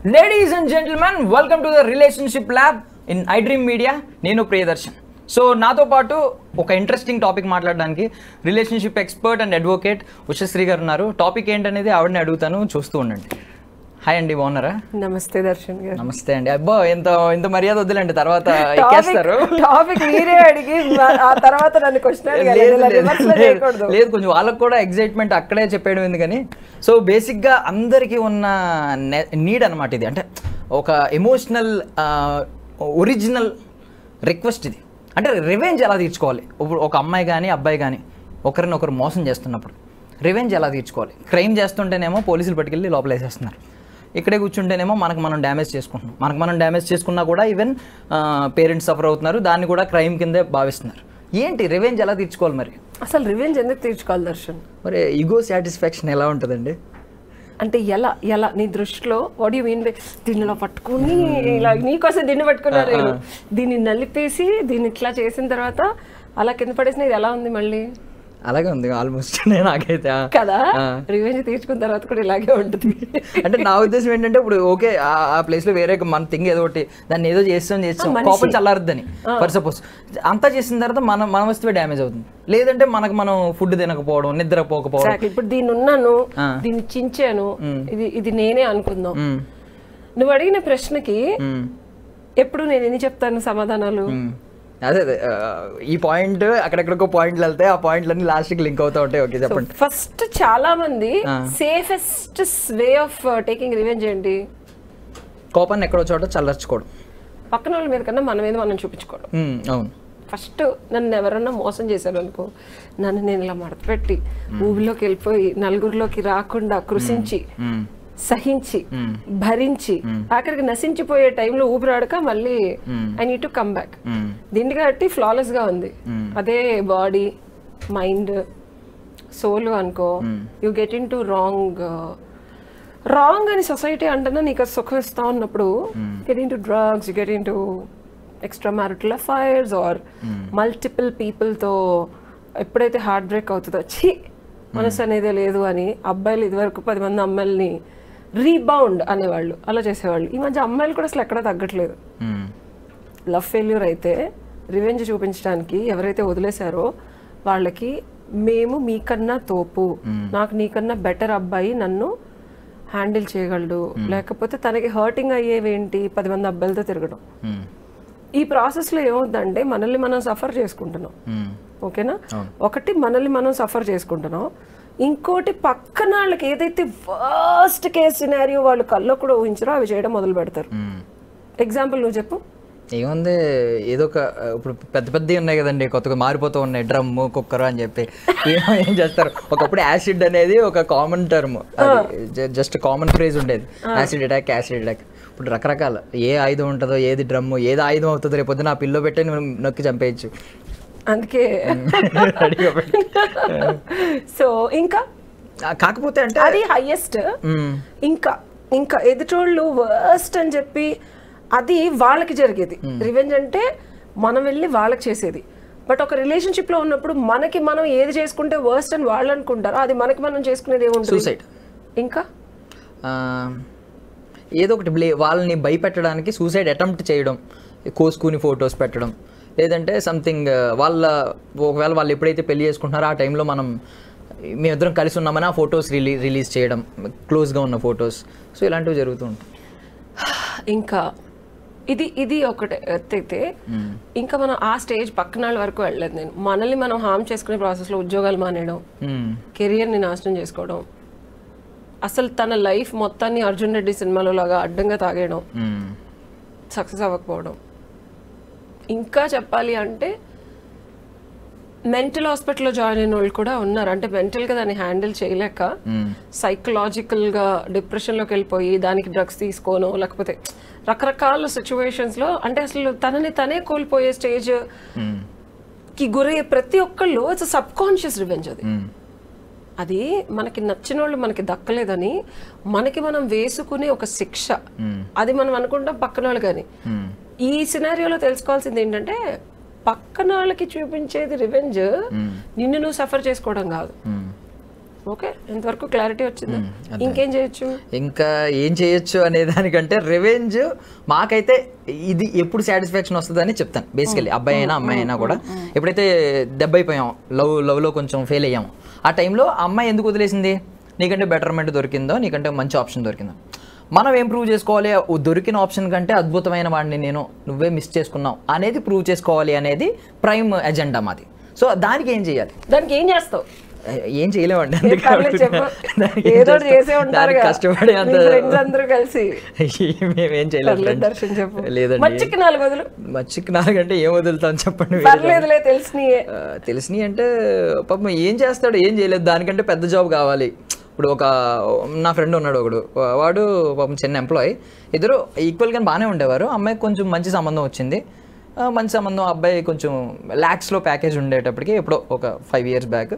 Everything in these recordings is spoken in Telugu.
Ladies and gentlemen, welcome to the Relationship Lab in iDream Media. నేను ప్రియదర్శన్. సో నాతో పాటు ఒక ఇంట్రెస్టింగ్ టాపిక్ మాట్లాడడానికి relationship expert and advocate Ushasri గారు ఉన్నారు. టాపిక్ ఏంటనేది ఆవిడని అడుగుతాను, చూస్తూ ఉండండి. హాయ్ అండి, బాగున్నారా? నమస్తే దర్శన్ గారు. నమస్తే అండి. అబ్బా, ఇంత మర్యాద వద్దులేండి, తర్వాత ఎక్కేస్తారు. టాపిక్ మీరే అడిగి ఆ తర్వాత నన్ను క్వశ్చన్ లేదు, కొంచెం వాళ్ళకు కూడా ఎగ్జైట్మెంట్ అక్కడే చెప్పేయడం ఎందుకని. సో బేసిక్గా అందరికీ ఉన్న నీడ్ అనమాట ఇది. అంటే ఒక ఎమోషనల్ ఒరిజినల్ రిక్వెస్ట్ ఇది. అంటే రివెంజ్ ఎలా తీర్చుకోవాలి. ఇప్పుడు ఒక అమ్మాయి కానీ అబ్బాయి కానీ ఒకరినొకరు మోసం చేస్తున్నప్పుడు రివెంజ్ ఎలా తీర్చుకోవాలి. క్రైమ్ చేస్తుంటేనేమో పోలీసులు పట్టుకెళ్ళి లోపల వేసేస్తున్నారు, ఇక్కడే కూర్చుంటేనేమో మనకు మనం డ్యామేజ్ చేసుకుంటున్నాం. మనకు మనం డ్యామేజ్ చేసుకున్నా కూడా ఈవెన్ పేరెంట్స్ సఫర్ అవుతున్నారు, దాన్ని కూడా క్రైమ్ కిందే భావిస్తున్నారు. ఏంటి రివెంజ్ ఎలా తీర్చుకోవాలి మరి? అసలు రివెంజ్ ఎందుకు తీర్చుకోవాలి దర్శన్? మరి ఈగో సాటిస్ఫాక్షన్ ఎలా ఉంటుందండి? అంటే ఎలా నీ దృష్టిలో వాట్ యు మీన్ బై దీనిలో పట్టుకుని ఇలా నీకోసం దీన్ని పట్టుకున్నారు, దీన్ని నలిపేసి దీన్ని ఇట్లా చేసిన తర్వాత అలా కింద పడేసిన ఇది ఎలా ఉంది మళ్ళీ? అలాగే ఉంది ఆల్మోస్ట్ నాకైతే కదా. రివెంజ్ తీర్చుకున్న తర్వాత కూడా ఇలాగే ఉంటుంది. అంటే నా ఉద్దేశం ఏంటంటే, ఇప్పుడు ఓకే ఆ ప్లేస్ లో వేరే మన థింగ్ ఏదో ఒకటి దాన్ని ఏదో చేస్తాం కోపం చల్లారుద్దని ఫర్ సపోజ్, అంతా చేసిన తర్వాత మన వస్తువే డ్యామేజ్ అవుతుంది. లేదంటే మనం ఫుడ్ తినకపోవడం, నిద్రపోకపోవడం. ఇప్పుడు దీన్ని ఉన్నాను, దీన్ని చించాను, ఇది నేనే అనుకుందాం. నువ్వు అడిగిన ప్రశ్నకి ఎప్పుడు నేను ఎన్ని చెప్తాను సమాధానాలు? అదే ఈ పాయింట్ అక్కడెక్కడికో పాయింట్లు వెళ్తే ఆ పాయింట్లన్నీ లాస్ట్కి లింక్ అవుతా ఉంటాయి. ఓకే, చెప్పండి. ఫస్ట్ చాలా మంది safest way of taking revenge ఏంటి? కోపాన్ని ఎక్కడో చోట చల్లర్చుకోవడం, పక్కన వాళ్ళ మీద కన్నా మన మీద మనం చూపించుకోవడం. అవును. ఫస్ట్ నన్ను ఎవరన్నా మోసం చేశారు అనుకో, నన్ను నేను ఇలా మడతపెట్టి ఊబిలోకి వెళ్ళిపోయి నలుగురిలోకి రాకుండా కృషించి సహించి భరించి ఆఖరికి నశించిపోయే టైంలో ఊపిరాడక మళ్ళీ I need to come back. దీన్ని కాబట్టి ఫ్లాలెస్ గా ఉంది. అదే బాడీ మైండ్ సోల్ అనుకో, you get into wrong అని సొసైటీ అంటేనే నీకు సుఖం ఇస్తా ఉన్నప్పుడు get into drugs, get into extra marital affairs or multiple పీపుల్తో ఎప్పుడైతే హార్ట్ బ్రేక్ అవుతుందో ఛీ మనసు అనేదే లేదు అని అబ్బాయిలు ఇదివరకు 10 మంది అమ్మాయిల్ని రీబౌండ్ అనేవాళ్ళు, అలా చేసేవాళ్ళు. ఈ మధ్య అమ్మాయిలు కూడా అసలు ఎక్కడా తగ్గట్లేదు. లవ్ ఫెయిల్యూర్ అయితే రివెంజ్ చూపించడానికి ఎవరైతే వదిలేశారో వాళ్ళకి మేము మీకన్నా తోపు, నాకు నీకన్నా బెటర్ అబ్బాయి నన్ను హ్యాండిల్ చేయగలడు, లేకపోతే తనకి హర్టింగ్ అయ్యేవేంటి 10 మంది అబ్బాయిలతో తిరగడం. ఈ ప్రాసెస్లో ఏమవుతుందంటే మనల్ని మనం సఫర్ చేసుకుంటున్నాం. ఓకేనా? ఒకటి మనల్ని మనం సఫర్ చేసుకుంటున్నాం, ఇంకోటి పక్కన వాళ్ళకి ఏదైతే వర్స్ట్ కేస్ సినారియో వాళ్ళు కల్లో కూడా ఊహించారో అవి చేయడం మొదలు పెడతారు. ఎగ్జాంపుల్ నువ్వు చెప్పు. ఏముంది, ఏదో ఒక ఇప్పుడు పెద్దవి ఉన్నాయి కదండి, కొత్తగా మారిపోతూ ఉన్నాయి, డ్రమ్ము కుక్కర్ అని చెప్పి ఏం చేస్తారు. ఒకప్పుడు యాసిడ్ అనేది ఒక common term, just common phrase ఉండేది, యాసిడ్ అటాక్ యాసిడ్ అటాక్. ఇప్పుడు రకరకాల ఏ ఆయుధం ఉంటుందో, ఏది డ్రమ్ము, ఏది ఆయుధం అవుతుందో రేపు పొద్దున ఆ పిల్లో పెట్టే నొక్కి చంపేయచ్చు. అందుకే సో ఇంకా కాకపోతే అంటే అది హైయెస్ట్. ఇంకా ఎదుటోళ్ళు వర్స్ట్ అని చెప్పి అది వాళ్ళకి జరిగేది. రివెంజ్ అంటే మనం వెళ్ళి వాళ్ళకి చేసేది. బట్ ఒక రిలేషన్షిప్ లో ఉన్నప్పుడు మనకి మనం ఏది చేసుకుంటే వర్స్ట్ అని వాళ్ళు అనుకుంటారో అది మనకి మనం చేసుకునేది ఏముంటుంది? సూసైడ్. ఇంకా ఏదో ఒకటి వాళ్ళని భయపెట్టడానికి సూసైడ్ అటెంప్ట్ చేయడం, కోసుకుని ఫొటోస్ పెట్టడం, లేదంటే సంథింగ్ ఒకవేళ వాళ్ళు ఎప్పుడైతే పెళ్లి చేసుకుంటున్నారో ఆ టైంలో మేమిద్దరం కలిసి ఉన్నామని ఆ ఫొటోస్ రిలీజ్ చేయడం, క్లోజ్గా ఉన్న ఫొటోస్. సో ఇలాంటివి జరుగుతూ ఉంటాయి. ఇంకా ఇది ఒకటి ఎత్తైతే ఇంకా మనం ఆ స్టేజ్ పక్కన వరకు వెళ్ళలేదు. నేను మనల్ని మనం హార్మ్ చేసుకునే ప్రాసెస్లో ఉద్యోగాలు మానేయడం, కెరియర్ని నాశనం చేసుకోవడం, అసలు తన లైఫ్ మొత్తాన్ని అర్జున్ రెడ్డి సినిమాలో లాగా అడ్డంగా తాగేయడం, సక్సెస్ అవ్వకపోవడం. ఇంకా చెప్పాలి అంటే మెంటల్ హాస్పిటల్లో జాయిన్ అయిన వాళ్ళు కూడా ఉన్నారు. అంటే మెంటల్గా దాన్ని హ్యాండిల్ చేయలేక సైకలాజికల్గా డిప్రెషన్లోకి వెళ్ళిపోయి దానికి డ్రగ్స్ తీసుకోనో లేకపోతే రకరకాల సిచ్యువేషన్స్లో అంటే అసలు తనని తనే కోల్పోయే స్టేజ్కి గురయ్యే ప్రతి ఒక్కళ్ళు ఇట్స్ సబ్ కాన్షియస్ రివెంజ్. అది మనకి నచ్చిన వాళ్ళు మనకి దక్కలేదని మనకి మనం వేసుకునే ఒక శిక్ష. అది మనం అనుకుంటాం పక్కన వాళ్ళు. కానీ ఈ సినారియోలో తెలుసుకోవాల్సింది ఏంటంటే పక్కన వాళ్ళకి చూపించేది రివెంజ్ నిన్ను నువ్వు సఫర్ చేసుకోవడం కాదు. ఓకే, ఎంతవరకు క్లారిటీ వచ్చింది? ఇంకేం చేయొచ్చు? ఇంకా ఏం చేయొచ్చు అనే దానికంటే రివెంజ్ మాకైతే ఇది ఎప్పుడు సాటిస్ఫాక్షన్ వస్తుందని చెప్తాను. బేసికలీ అబ్బాయి అయినా అమ్మాయి అయినా కూడా ఎప్పుడైతే దెబ్బ అయిపోయాం, లవ్లో కొంచెం ఫెయిల్ అయ్యాము, ఆ టైంలో అమ్మాయి ఎందుకు వదిలేసింది? నీకంటే బెటర్మెంట్ దొరికిందో, నీకంటే మంచి ఆప్షన్ దొరికిందో. మనం ఏం ప్రూవ్ చేసుకోవాలి? దొరికిన ఆప్షన్ కంటే అద్భుతమైన వాడిని నేను, నువ్వే మిస్ చేసుకున్నావు అనేది ప్రూవ్ చేసుకోవాలి అనేది ప్రైమ్ ఎజెండా మాది. సో దానికి ఏం చేయాలి? దానికి ఏం చేస్తావు? ఏం చేయలేమండి, కష్టపడి అందరూ కలిసి మేమేం చేయలేదు. లేదండి, మచ్చికి 4 అంటే ఏం వదులుతాం చెప్పండి. తెలిసినవి అంటే పాపం ఏం చేస్తాడు, ఏం చేయలేదు. దానికంటే పెద్ద జాబ్ కావాలి. ఇప్పుడు నా ఫ్రెండ్ ఉన్నాడు ఒకడు, వాడు పాపం చిన్న ఎంప్లాయీ, ఇద్దరు ఈక్వల్గా బాగానే ఉండేవారు. అమ్మాయికి కొంచెం మంచి సంబంధం వచ్చింది, మంచి సంబంధం. అబ్బాయి కొంచెం ల్యాక్స్లో ప్యాకేజ్ ఉండేటప్పటికి ఎప్పుడో ఒక 5 years బ్యాక్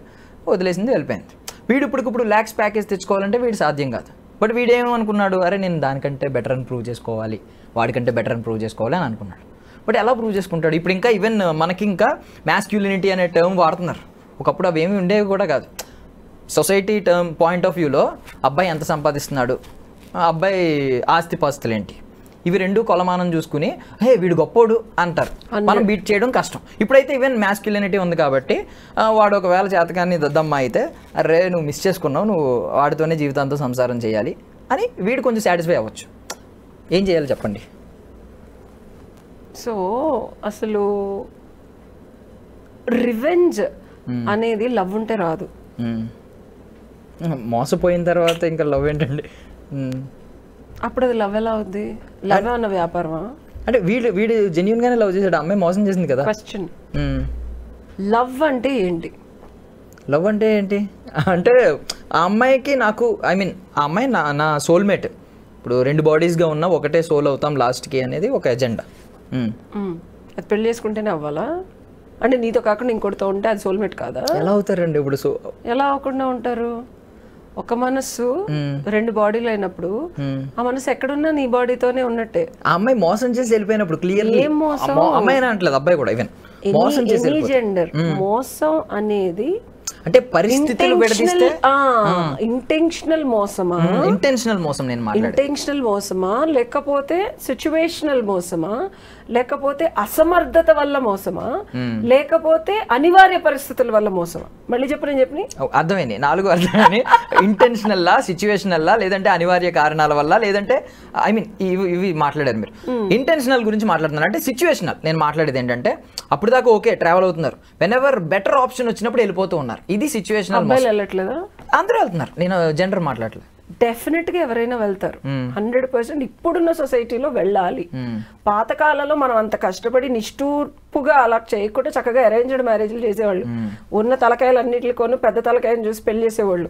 వదిలేసింది, వెళ్ళిపోయింది. వీడు ఇప్పుడు ల్యాక్స్ ప్యాకేజ్ తెచ్చుకోవాలంటే వీడు సాధ్యం కాదు. బట్ వీడేమనుకున్నాడు, అరే నేను దానికంటే బెటర్ అని ప్రూవ్ చేసుకోవాలి, వాడికంటే బెటర్ అని ప్రూవ్ చేసుకోవాలి అని అనుకున్నాడు. బట్ ఎలా ప్రూవ్ చేసుకుంటాడు? ఇప్పుడు ఇంకా ఈవెన్ మనకి ఇంకా మ్యాస్క్యులినిటీ అనే టర్మ్ వాడుతున్నారు. ఒకప్పుడు అవి ఏమి ఉండేవి కూడా కాదు. సొసైటీ టర్మ్ పాయింట్ ఆఫ్ వ్యూలో అబ్బాయి ఎంత సంపాదిస్తున్నాడు, అబ్బాయి ఆస్తిపాస్తులు ఏంటి, ఇవి రెండు కొలమానం చూసుకుని హే వీడు గొప్పోడు అంటారు. మనం బీట్ చేయడం కష్టం. ఇప్పుడైతే ఈవెన్ మ్యాస్క్యులినిటీ ఉంది కాబట్టి వాడు ఒకవేళ చేతకాన్ని దద్దమ్మ అయితే అరే నువ్వు మిస్ చేసుకున్నావు, నువ్వు వాడితోనే జీవితాంతం సంసారం చేయాలి అని వీడు కొంచెం సాటిస్ఫై అవ్వచ్చు. ఏం చేయాలి చెప్పండి? సో అసలు రివెంజ్ అనేది లవ్ ఉంటే రాదు. మోసపోయిన తర్వాత ఇంకా లవ్ ఏంటండి? అప్పుడు అది లవ్ ఎలా అవుద్ది? లవ్ అన్న వ్యాపారమా? అంటే వీడు జెన్యూన్ గానే లవ్ చేశాడు, అమ్మాయి మోసం చేసింది కదా. క్వశ్చన్, లవ్ అంటే ఏంటి? లవ్ అంటే ఏంటి అంటే ఆ అమ్మాయికి నాకు ఐ మీన్ ఆ అమ్మాయి నా సోల్మేట్. ఇప్పుడు 2 బాడీస్గా ఉన్నా ఒకటే సోల్ అవుతాం లాస్ట్కి అనేది ఒక ఎజెండా. అది పెళ్లి చేసుకుంటేనే అవ్వాలా? అంటే నీతో కాకుండా ఇంకోటితో ఉంటే అది సోల్మేట్ కాదా? ఎలా అవుతారండి ఇప్పుడు? ఎలా అవ్వకుండా ఉంటారు? ఒక మనస్సు 2 బాడీలు అయినప్పుడు ఆ మనసు ఎక్కడున్నా నీ బాడీతోనే ఉన్నట్టే. ఆ అమ్మాయి మోసం చేసి వెళ్ళిపోయినప్పుడు క్లియర్లీ అమ్మాయి అనట్లేదు, అబ్బాయి కూడా ఈవెన్ మోసం చేసి జెండర్ మోసం అనేది అంటే పరిస్థితులు విడదీస్తే ఇంటెన్షనల్ మోసమా? ఇంటెన్షనల్ మోసం నేను మాట్లాడే ఇంటెన్షనల్ మోసమా, లేకపోతే సిచ్యువేషనల్ మోసమా, లేకపోతే అసమర్థత వల్ల మోసమా, లేకపోతే అనివార్య పరిస్థితుల వల్ల మోసమా? మళ్ళీ చెప్పు, నేను చెప్పని అర్థమైంది. 4 అర్థమైంది. ఇంటెన్షనల్లా, సిచ్యువేషనల్లా, లేదంటే అనివార్య కారణాల వల్ల, లేదంటే ఐ మీన్ ఇవి మాట్లాడారు మీరు. ఇంటెన్షనల్ గురించి మాట్లాడుతున్నారు అంటే సిచ్యువేషనల్. నేను మాట్లాడేది ఏంటంటే అప్పుడు దాకా ఓకే ట్రావెల్ అవుతున్నారు, వెన్ ఎవర్ బెటర్ ఆప్షన్ వచ్చినప్పుడు వెళ్ళిపోతూ ఉన్నారు. ఇది సిచ్యువేషనల్. అబ్బాయిలు వెళ్ళట్లేదా? అందరూ వెళ్తున్నారు, నేను జెండర్ మాట్లాడలేదు. డెఫినెట్ గా ఎవరైనా వెళ్తారు, 100%. ఇప్పుడున్న సొసైటీలో వెళ్ళాలి. పాతకాలంలో మనం అంత కష్టపడి నిష్ఠూర్పుగా అలా చేయకుండా చక్కగా అరేంజ్డ్ మ్యారేజ్లు చేసేవాళ్ళు. ఉన్న తలకాయలు కొను పెద్ద తలకాయని చూసి పెళ్లి చేసేవాళ్ళు.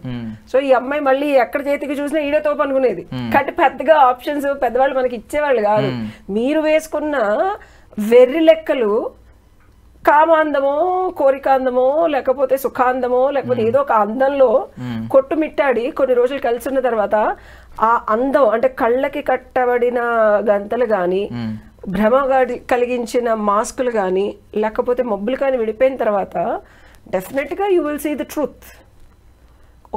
సో ఈ అమ్మాయి మళ్ళీ ఎక్కడ చేతికి చూసినా ఈడే తోపు అనుకునేది. కాబట్టి పెద్దగా ఆప్షన్స్ పెద్దవాళ్ళు మనకి ఇచ్చేవాళ్ళు కాదు. మీరు వేసుకున్న వెర్రి లెక్కలు కామాందమో, కోరికాందమో, లేకపోతే సుఖాందమో, లేకపోతే ఏదో ఒక అందంలో కొట్టుమిట్టాడి కొన్ని రోజులు కలిసి ఉన్న తర్వాత ఆ అందం అంటే కళ్ళకి కట్టబడిన గంతలు కానీ, భ్రమ కలిగించిన మాస్కులు కానీ, లేకపోతే మబ్బులు కానీ విడిపోయిన తర్వాత డెఫినెట్గా you will see the truth.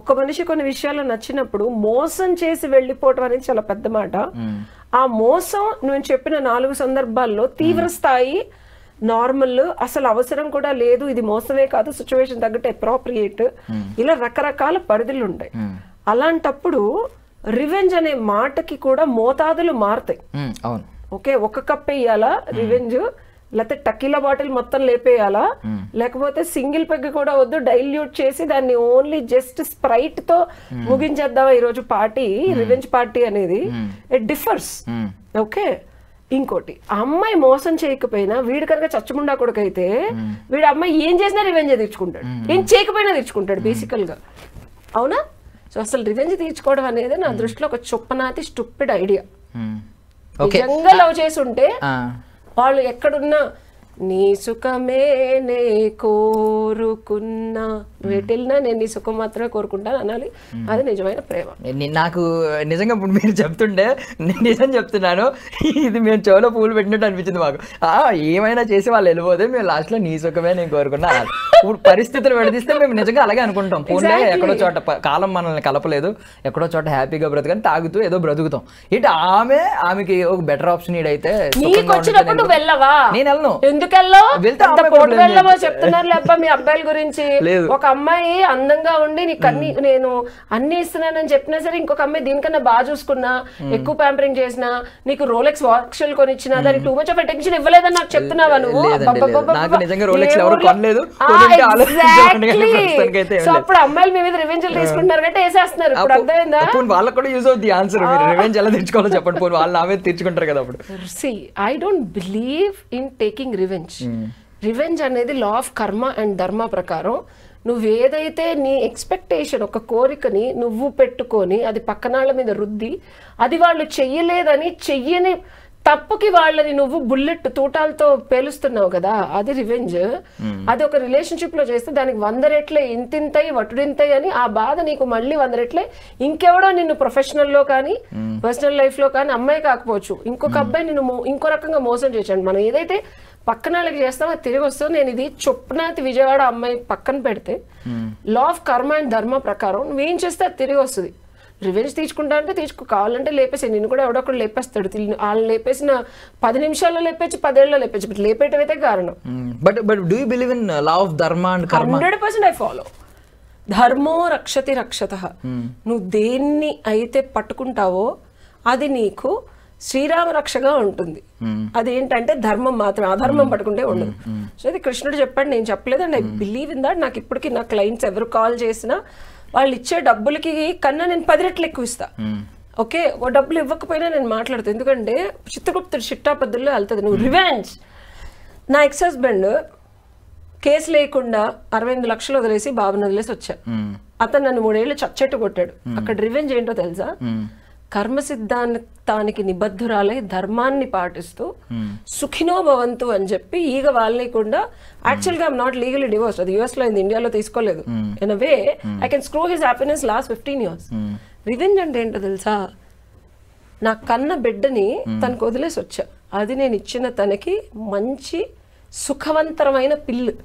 ఒక మనిషి కొన్ని విషయాలు నచ్చినప్పుడు మోసం చేసి వెళ్ళిపోవటం అనేది చాలా పెద్ద మాట. ఆ మోసం నేను చెప్పిన 4 సందర్భాల్లో తీవ్ర స్థాయి, నార్మల్, అసలు అవసరం కూడా లేదు, ఇది మోసమే కాదు, సిచ్యువేషన్ తగ్గట్టు అప్రోప్రియేట్, ఇలా రకరకాల పరిధులు ఉంటాయి. అలాంటప్పుడు రివెంజ్ అనే మాటకి కూడా మోతాదులు మారుతాయి. ఓకే, 1 కప్ వేయాలా రివెంజ్, లేకపోతే టకీలా బాటిల్ మొత్తం లేపేయాలా, లేకపోతే సింగిల్ పెగ్ కూడా వద్దు, డైల్యూట్ చేసి దాన్ని ఓన్లీ జస్ట్ స్ప్రైట్ తో ముగించేద్దామా ఈరోజు పార్టీ, రివెంజ్ పార్టీ అనేది ఇట్ డిఫర్స్. ఓకే, ఇంకోటి అమ్మాయి మోసం చేయకపోయినా వీడు కనుక చచ్చముండా కొడుకైతే వీడు అమ్మాయి ఏం చేసినా రివెంజ్ తీర్చుకుంటాడు, ఏం చేయకపోయినా తీర్చుకుంటాడు బేసికల్ గా. అవునా? సో అసలు రివెంజ్ తీర్చుకోవడం అనేది నా దృష్టిలో ఒక చొప్పనాతి స్టూపిడ్ ఐడియా. నిజంగా లవ్ చేసి ఉంటే వాళ్ళు ఎక్కడున్నా నీ సుఖమే నే కోరుకున్నా, నువ్వు ఎటెళ్ళినా నేను నీ సుఖం మాత్రమే కోరుకుంటాను అనాలి. అది నిజమైన ప్రేమ. నాకు నిజంగా ఇప్పుడు మీరు చెప్తుంటే నేను నిజం చెప్తున్నాను, ఇది మేము చెవులో పూలు పెట్టినట్టు అనిపించింది మాకు. ఏమైనా చేసి వాళ్ళు వెళ్ళిపోతే మేము లాస్ట్ లో నీ సుఖమే నేను కోరుకున్నా. ఇప్పుడు పరిస్థితులు విడదీస్తే మేము నిజంగా అలాగే అనుకుంటాం. పూలే ఎక్కడో చోట కాలం మనల్ని కలపలేదు, ఎక్కడో చోట హ్యాపీగా బ్రతకని తాగుతూ ఏదో బ్రతుకుతాం. ఇటు ఆమెకి ఒక బెటర్ ఆప్షన్ అయితే నేను వెళ్ళను. ఎందుకు వెళ్ళవో చెప్తున్నారు అబ్బా మీ అబ్బాయిల గురించి. ఒక అమ్మాయి అందంగా ఉండి నీకు అన్ని నేను అన్ని ఇస్తున్నానని చెప్పినా సరే, ఇంకొక అమ్మాయి దీనికన్నా బాగా చూసుకున్నా, ఎక్కువ ప్యాంపరింగ్ చేసినా, నీకు రోలెక్స్ వాచ్లు కొనిచ్చినా, దానికి టూ మచ్ ఆఫ్ అటెన్షన్ ఇవ్వలేదని నాకు చెప్తున్నావా నువ్వు? సో అప్పుడు అమ్మాయిలు మీ మీద రివెంజ్ తీసుకుంటున్నారు కంటే వేసేస్తున్నారు. ఇప్పుడు అర్థమైందా? వాళ్ళకి కూడా యూజ్ అవుతుంది ఆన్సర్. రివెంజ్ ఎలా తెచ్చుకోవాలో చెప్పండి, పోనీ వాళ్ళు ఆమె తెచ్చుకుంటారు కదా. అప్పుడు I don't believe in taking revenge. Revenge అనేది లా ఆఫ్ కర్మ అండ్ ధర్మ ప్రకారం నువ్వేదైతే నీ ఎక్స్పెక్టేషన్, ఒక కోరికని నువ్వు పెట్టుకొని అది పక్కనాళ్ళ మీద రుద్ది, అది వాళ్ళు చెయ్యలేదని చెయ్యని తప్పుకి వాళ్ళని నువ్వు బుల్లెట్ తూటాలతో పేలుస్తున్నావు కదా, అది రివెంజ్. అది ఒక రిలేషన్షిప్ లో చేస్తే దానికి 100 రెట్లే ఇంతింతయి వటుడింతయి అని ఆ బాధ నీకు మళ్ళీ 100 రెట్లే ఇంకెవడో నిన్ను ప్రొఫెషనల్ లో కానీ పర్సనల్ లైఫ్ లో కానీ, అమ్మాయి కాకపోవచ్చు ఇంకొక అబ్బాయి నిన్ను ఇంకో రకంగా మోసం చేశాడు. మనం ఏదైతే పక్కన వాళ్ళకి చేస్తాం అది తిరిగి వస్తుంది. నేను ఇది చొప్పునాతి విజయవాడ అమ్మాయి పక్కన పెడితే లా ఆఫ్ కర్మ అండ్ ధర్మ ప్రకారం నువ్వేం చేస్తే అది తిరిగి వస్తుంది. రివెంజ్ తీసుకుంటా అంటే తీసుకో, కావాలంటే లేపేసి నిన్ను కూడా ఎవడొక్కడు లేపేస్తాడు. వాళ్ళు లేపేసిన 10 నిమిషాల్లో లేపేసి 10 ఏళ్ళలో లేపేసి, బట్ లేపేయటం అయితే కారణం. But do you believe in law of ధర్మ అండ్ కర్మ? 100% ఐ ఫాలో. ధర్మో రక్షతి రక్షతః. నువ్వు దేన్ని అయితే పట్టుకుంటావో అది నీకు శ్రీరామ రక్షగా ఉంటుంది. అదేంటంటే ధర్మం మాత్రమే, అధర్మం పట్టుకుంటే ఉండదు. సో ఇది కృష్ణుడు చెప్పాడు, నేను చెప్పలేదు. And I believe in that. నాకు ఇప్పటికీ నా క్లయింట్స్ ఎవరు కాల్ చేసినా వాళ్ళు ఇచ్చే డబ్బులకి కన్నా నేను 10 రెట్లు ఎక్కువ ఇస్తా. ఓకే, ఓ డబ్బులు ఇవ్వకపోయినా నేను మాట్లాడతాను. ఎందుకంటే చిత్తగుప్తుడు చిట్టాపద్దుల్లో వెళ్తుంది. నువ్వు రివెంజ్. నా ఎక్స్ హస్బెండ్ కేసు లేకుండా 68 లక్షలు వదిలేసి బాబుని వదిలేసి వచ్చా. అతను నన్ను 3 ఏళ్ళు చచ్చెట్టు కొట్టాడు. అక్కడ రివెంజ్ ఏంటో తెలుసా? కర్మ సిద్ధాంతానికి నిబద్ధురాలై ధర్మాన్ని పాటిస్తూ సుఖినో భవంతు అని చెప్పి ఈగ వాళ్ళకుండా, యాక్చువల్గా ఐఎమ్ నాట్ లీగలీ డివోర్స్డ్. అది యూఎస్ లో అయింది, ఇండియాలో తీసుకోలేదు. In a way I can screw his happiness last 15 years. Revenge అంటే ఏంటో తెలుసా? నా కన్న బిడ్డని తనకు వదిలేసి వచ్చా. అది నేను ఇచ్చిన తనకి మంచి సుఖవంతరమైన పిల్లు.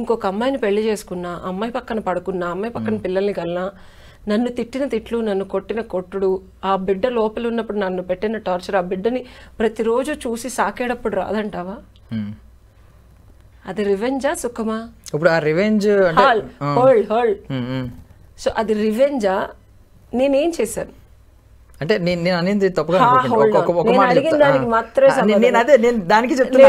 ఇంకొక అమ్మాయిని పెళ్లి చేసుకున్నా, అమ్మాయి పక్కన పడుకున్నా, అమ్మాయి పక్కన పిల్లల్ని కన్నా, నన్ను తిట్టిన తిట్లు, నన్ను కొట్టిన కొట్టుడు, ఆ బిడ్డ లోపల ఉన్నప్పుడు నన్ను పెట్టిన టార్చర్, ఆ బిడ్డని ప్రతిరోజు చూసి సాకేటప్పుడు రాదంటావా? అది రివెంజా సుఖమా? ఇప్పుడు ఆ రివెంజ్ సో అది రివెంజా? నేనేం చేశాను అంటే నేను అనేది తప్పుగా దానికి చెప్తున్నా.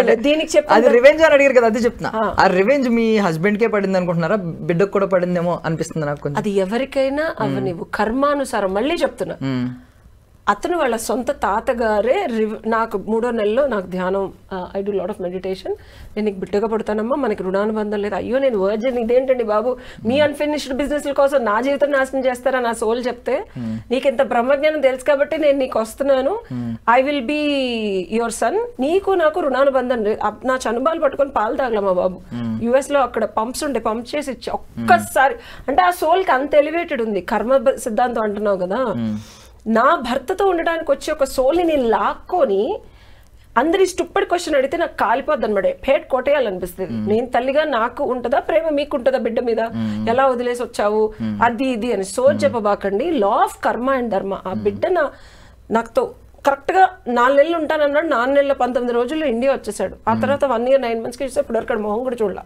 అది రివెంజ్ అని అడిగారు కదా, అది చెప్తున్నా. ఆ రివెంజ్ మీ హస్బెండ్ కే పడింది అనుకుంటున్నారా, బిడ్డకు కూడా పడిందేమో అనిపిస్తుంది నాకు. అది ఎవరికైనా అవనివ్వు, కర్మానుసారం. మళ్ళీ చెప్తున్నా, అతను వాళ్ళ సొంత తాతగారే నాకు 3వ నెలలో నాకు ధ్యానం, I do lot of meditation, నేను నీకు బిడ్డగా పడతానమ్మా, మనకి రుణానుబంధం లేదు. అయ్యో నేను వర్జిన్, ఇదేంటండి బాబు, మీ అన్ఫినిష్డ్ బిజినెస్ల కోసం నా జీవితం నాశనం చేస్తారా నా సోల్ చెప్తే? నీకు ఇంత బ్రహ్మజ్ఞానం తెలుసు కాబట్టి నేను నీకు వస్తున్నాను, I will be your son, నీకు నాకు రుణానుబంధం లేదు. నా చనుబాలు పట్టుకొని పాలు తాగలమా బాబు. యుఎస్ లో అక్కడ పంప్స్ ఉండే, పంప్ చేసి ఇచ్చి ఒక్కసారి, అంటే ఆ సోల్కి అంత ఎలివేటెడ్ ఉంది. కర్మ సిద్ధాంతం అంటున్నావు కదా, నా భర్తతో ఉండడానికి వచ్చే ఒక సోల్ని నేను లాక్కొని అందరి స్టూపిడ్ క్వశ్చన్ అడిగితే నాకు కాలిపోద్ది అనమాట, పేట్ కొట్టేయాలనిపిస్తుంది. నేను తల్లిగా నాకు ఉంటుందా ప్రేమ, మీకు ఉంటుందా బిడ్డ మీద, ఎలా వదిలేసి వచ్చావు అది ఇది అని సోల్ చెప్పబాకండి. లా ఆఫ్ కర్మ అండ్ ధర్మ. ఆ బిడ్డ నాతో కరెక్ట్ గా 4 నెలలు ఉంటానన్నాడు. 4 నెలల 19 రోజుల్లో ఇండియా వచ్చేసాడు. ఆ తర్వాత 1 year 9 months చూస్తే ఇప్పుడు అక్కడ మొహం కూడా చూడాల.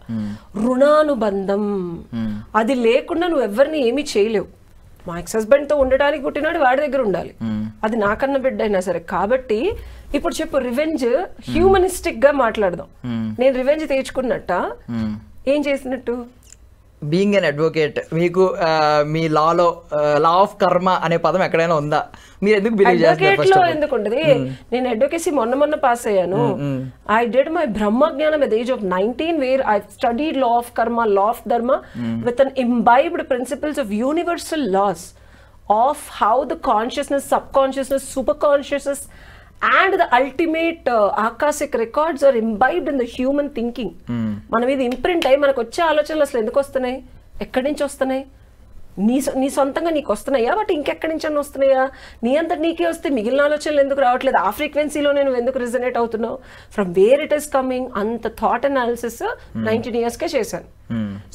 రుణానుబంధం అది లేకుండా నువ్వు ఎవరిని ఏమీ చేయలేవు. మా ఎక్స్ హస్బెండ్ తో ఉండడానికి పుట్టినాడు, వాడి దగ్గర ఉండాలి, అది నాకన్నా బిడ్డ అయినా సరే. కాబట్టి ఇప్పుడు చెప్పు, రివెంజ్ హ్యూమనిస్టిక్ గా మాట్లాడదాం. నేను రివెంజ్ తీర్చుకున్నట్ట, ఏం చేసినట్టు? బీయింగ్ అన్ అడ్వకేట్, మీకు మీ లాలో లా ఆఫ్ కర్మ అనే పదం ఎక్కడైనా ఉందా? మీరు ఎందుకు బిలీవ్ చేస్తారు? ఎందుకు ఉండదు? నేను అడ్వకేసీ మొన్న పాస్ అయ్యాను. ఐ డిడ్ మై బ్రహ్మజ్ఞానం at the age of 19 where I studied law of karma, law of dharma with an imbibed principles of universal laws of how the consciousness, subconsciousness, superconsciousness and the ultimate Akashic records are imbibed in the human thinking. మన మీద ఇంప్రింట్ అయ్యి మనకు వచ్చే ఆలోచనలు అసలు ఎందుకు వస్తున్నాయి, ఎక్కడి నుంచి వస్తున్నాయి? నీ సొంతంగా నీకు వస్తున్నాయా, బట్ ఇంకెక్కడి నుంచి అన్న వస్తున్నాయా? నీ అంతా నీకే వస్తే మిగిలిన ఆలోచనలు ఎందుకు రావట్లేదు? ఆ ఫ్రీక్వెన్సీలో నేను ఎందుకు రిజనేట్ అవుతున్నావు? From where it is coming? అంత థాట్ అనాలిసిస్ 19 yearsకే చేశాను.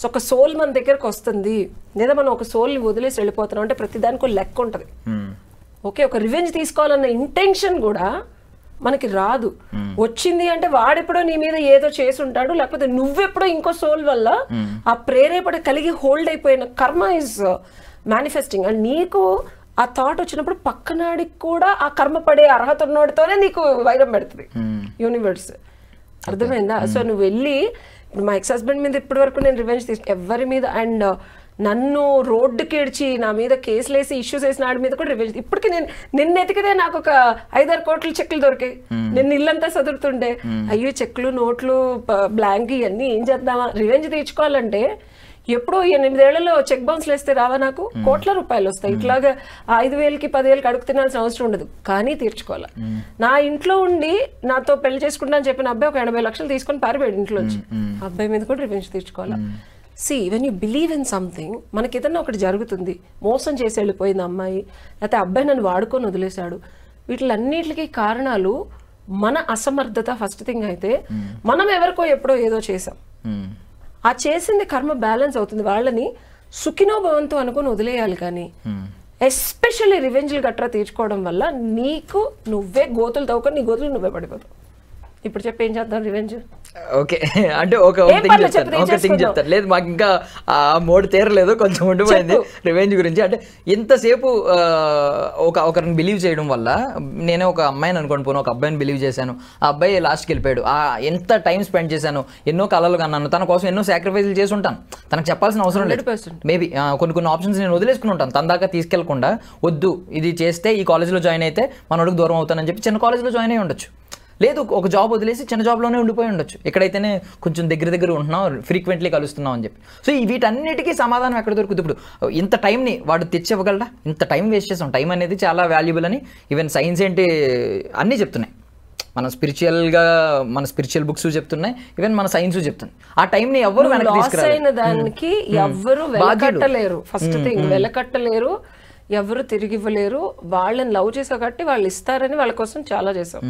సో ఒక సోల్ మన దగ్గరకు వస్తుంది, లేదా మనం ఒక సోల్ని వదిలేసి వెళ్ళిపోతున్నాం అంటే ప్రతిదానికి లెక్క ఉంటుంది. ఓకే, ఒక రివెంజ్ తీసుకోవాలన్న ఇంటెన్షన్ కూడా మనకి రాదు. వచ్చింది అంటే వాడెప్పుడో నీ మీద ఏదో చేసి ఉంటాడు, లేకపోతే నువ్వెప్పుడో ఇంకో సోల్ వల్ల ఆ ప్రేరేపణ కలిగి హోల్డ్ అయిపోయిన కర్మ ఇస్ మేనిఫెస్టింగ్. అండ్ నీకు ఆ థాట్ వచ్చినప్పుడు పక్కనాడికి కూడా ఆ కర్మ పడే అర్హత ఉన్నోడితోనే నీకు వైరం పెడుతుంది యూనివర్స్. అర్థమైందా? సో నువ్వు వెళ్ళి ఇప్పుడు మా ఎక్స్ హస్బెండ్ మీద ఇప్పటి వరకు నేను రివెంజ్ ఎవరి మీద, అండ్ నన్ను రోడ్డుకి ఏడ్చి నా మీద కేసులు వేసి ఇష్యూస్ వేసిన ఆడి మీద కూడా రివెంజ్. ఇప్పటికి నిన్న ఎతికితే నాకు ఒక 5-6 కోట్ల చెక్లు దొరికాయి. నిన్న ఇల్లంతా చదువుతుండే, అయ్యో చెక్లు నోట్లు బ్లాంక్ ఇవన్నీ ఏం చేద్దామా? రివెంజ్ తీర్చుకోవాలంటే ఎప్పుడో 8 ఏళ్లలో చెక్ బౌన్స్లు వేస్తే రావా నాకు? కోట్ల రూపాయలు వస్తాయి. ఇట్లాగా 5,000కి 10,000కి అడుగు తినాల్సిన అవసరం ఉండదు, కానీ తీర్చుకోవాలి. నా ఇంట్లో ఉండి నాతో పెళ్లి చేసుకుంటా అని చెప్పిన అబ్బాయి ఒక 80 లక్షలు తీసుకొని పారిపోయాడు ఇంట్లో వచ్చి. అబ్బాయి మీద కూడా రివెంజ్ తీర్చుకోవాలి. See when you believe in something, మనకి ఏదన్నా ఒకటి జరుగుతుంది, మోసం చేసి వెళ్ళిపోయింది అమ్మాయి, లేకపోతే అబ్బాయి నన్ను వాడుకొని వదిలేశాడు, వీటిలన్నిటికీ కారణాలు మన అసమర్థత ఫస్ట్ థింగ్ అయితే, మనం ఎవరికో ఎప్పుడో ఏదో చేసాం, ఆ చేసింది కర్మ బ్యాలెన్స్ అవుతుంది. వాళ్ళని సుఖినో భవంతు అనుకుని వదిలేయాలి. కానీ ఎస్పెషల్లీ రివెంజ్లు గట్రా తీర్చుకోవడం వల్ల నీకు నువ్వే గోతులు తవ్వుకొని నీ గోతులు నువ్వే పడిపోతావు. ఇప్పుడు చెప్పి ఏం చేద్దాం రివెంజ్? ఓకే అంటే ఒక థింగ్ చెప్తాను. లేదు మాకు ఇంకా ఆ మోడ్ తీరలేదు, కొంచెం ఉండిపోయింది రివెంజ్ గురించి. అంటే ఇంతసేపు ఒకరిని బిలీవ్ చేయడం వల్ల, నేనే ఒక అమ్మాయిని అనుకోండి పోను, ఒక అబ్బాయిని బిలీవ్ చేశాను, ఆ అబ్బాయి లాస్ట్కి వెళ్ళిపోయాడు. ఎంత టైం స్పెండ్ చేశాను, ఎన్నో కళలు కన్నాను, తన కోసం ఎన్నో సాక్రిఫైస్లు చేసి ఉంటాను, తనకు చెప్పాల్సిన అవసరం లేదు. మేబీ కొన్ని ఆప్షన్స్ నేను వదిలేసుకుని ఉంటాను, తన దాకా తీసుకెళ్లకుండా వద్దు ఇది చేస్తే ఈ కాలేజ్లో జాయిన్ అయితే మనోడికి దూరం అవుతానని చెప్పి చిన్న కాలేజ్లో జాయిన్ అయ్యి ఉండొచ్చు. లేదు ఒక జాబ్ వదిలేసి చిన్న జాబ్లోనే ఉండిపోయి ఉండొచ్చు, ఎక్కడైతేనే కొంచెం దగ్గర ఉంటున్నాం, ఫ్రీక్వెంట్లీ కలుస్తున్నాం అని చెప్పి. సో వీటన్నిటికీ సమాధానం ఎక్కడ దొరుకుతుంది? ఇప్పుడు ఇంత టైంని వాడు తెచ్చివ్వగలడా? ఇంత టైం వేస్ట్ చేస్తాం. టైం అనేది చాలా వాల్యుబుల్ అని ఈవెన్ సైన్స్ ఏంటి అన్నీ చెప్తున్నాయి. మన స్పిరిచువల్ బుక్స్ చెప్తున్నాయి, ఈవెన్ మన సైన్స్ చెప్తుంది. ఆ టైంని ఎవరు వెనక్కి తీసుకురాలేరు, దానికి ఎవరు వెలకట్టలేరు. ఫస్ట్ థింగ్ వెలకట్టలేరు, ఎవరు తిరిగి ఇవ్వలేరు. వాళ్ళని లవ్ చేసా కాబట్టి వాళ్ళు ఇస్తారని వాళ్ళ కోసం చాలా చేసాం.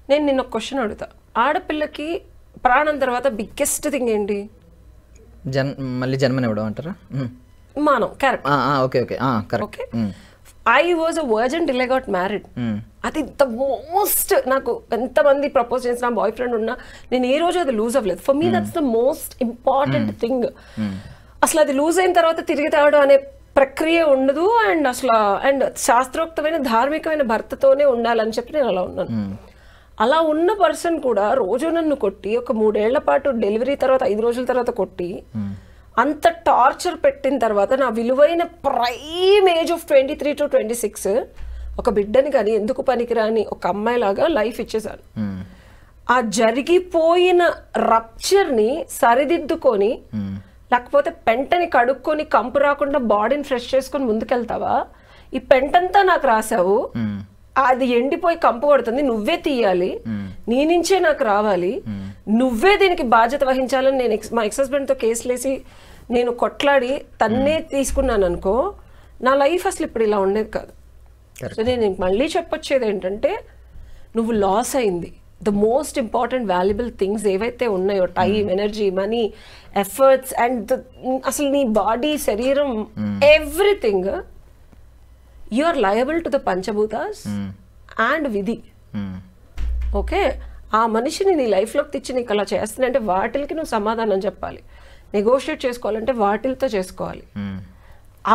నేను నిన్న ఒక క్వశ్చన్ అడుగుతా, ఆడపిల్లకి ప్రాణం తర్వాత బిగ్గెస్ట్ థింగ్ ఏంటి? మళ్ళీ జన్మనివ్వడం అంటారా? మానం. Correct. Okay. I was a virgin till I got married. అది ద మోస్ట్, నాకు ఎంతమంది ప్రపోజ్ చేసిన బాయ్ ఫ్రెండ్ ఉన్నా నేను ఏ రోజు అది లూజ్ అవ్వలేదు. For me that's the most important thing. అసలు అది లూజ్ అయిన తర్వాత తిరిగి తేవడం అనే ప్రక్రియ ఉండదు. అండ్ శాస్త్రోక్తమైన ధార్మికమైన భర్తతోనే ఉండాలని చెప్పి నేను అలా ఉన్నాను. అలా ఉన్న పర్సన్ కూడా రోజు నన్ను కొట్టి ఒక 3 ఏళ్ల పాటు డెలివరీ తర్వాత 5 రోజుల తర్వాత కొట్టి అంత టార్చర్ పెట్టిన తర్వాత నా విలువైన ప్రైమ్ ఏజ్ ఆఫ్ 23 to 26 ఒక బిడ్డని కానీ ఎందుకు పనికిరాని ఒక అమ్మాయిలాగా లైఫ్ ఇచ్చేసాను. ఆ జరిగిపోయిన రప్చర్ని సరిదిద్దుకొని, లేకపోతే పెంటని కడుక్కొని కంపు రాకుండా బాడీని ఫ్రెష్ చేసుకొని ముందుకెళ్తావా? ఈ పెంటంతా నాకు రాసావు, అది ఎండిపోయి కంపు పడుతుంది, నువ్వే తీయాలి, నీ నుంచే నాకు రావాలి, నువ్వే దీనికి బాధ్యత వహించాలని నేను మా ఎక్స్ హస్బెండ్తో కేసులేసి నేను కొట్లాడి తన్నే తీసుకున్నాను అనుకో, నా లైఫ్ అసలు ఇప్పుడు ఇలా ఉండేది కాదు. సో నేను మళ్ళీ చెప్పొచ్చేది ఏంటంటే, నువ్వు లాస్ అయింది the most important valuable things ఏవైతే ఉన్నాయో, time, energy, money, efforts and అసలు నీ బాడీ, శరీరం, everything, you are liable to the Panchabhutas and Vidhi. Okay, ఆ మనిషిని నీ లైఫ్లోకి తెచ్చి నీకు అలా చేస్తున్నాయంటే వాటికి నువ్వు సమాధానం చెప్పాలి. నెగోషియేట్ చేసుకోవాలంటే వాటితో చేసుకోవాలి.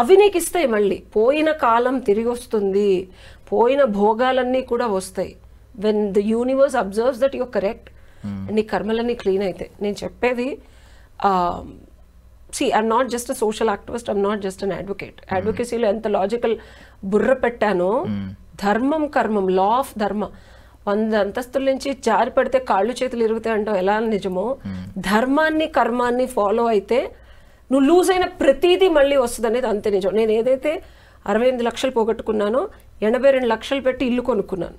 అవి నీకు ఇస్తాయి. మళ్ళీ పోయిన కాలం తిరిగి వస్తుంది, పోయిన భోగాలన్నీ కూడా వస్తాయి. When the universe absorbs that your correct, నీ కర్మలన్నీ క్లీన్ అయితే. నేను చెప్పేది see, I'm not just a social activist, I'm not just an advocate. Advocacyలో ఎంత లాజికల్ బుర్ర పెట్టానో, ధర్మం కర్మం, లా ఆఫ్ ధర్మ, 100 అంతస్తుల నుంచి జారి పడితే కాళ్ళు చేతులు ఇరుగుతాయి అంటావు ఎలా నిజమో, ధర్మాన్ని కర్మాన్ని ఫాలో అయితే నువ్వు లూజ్ అయిన ప్రతిదీ మళ్ళీ వస్తుంది అనేది అంతే నిజం. నేను ఏదైతే 68 లక్షలు పోగొట్టుకున్నానో 82 లక్షలు పెట్టి ఇల్లు కొనుక్కున్నాను.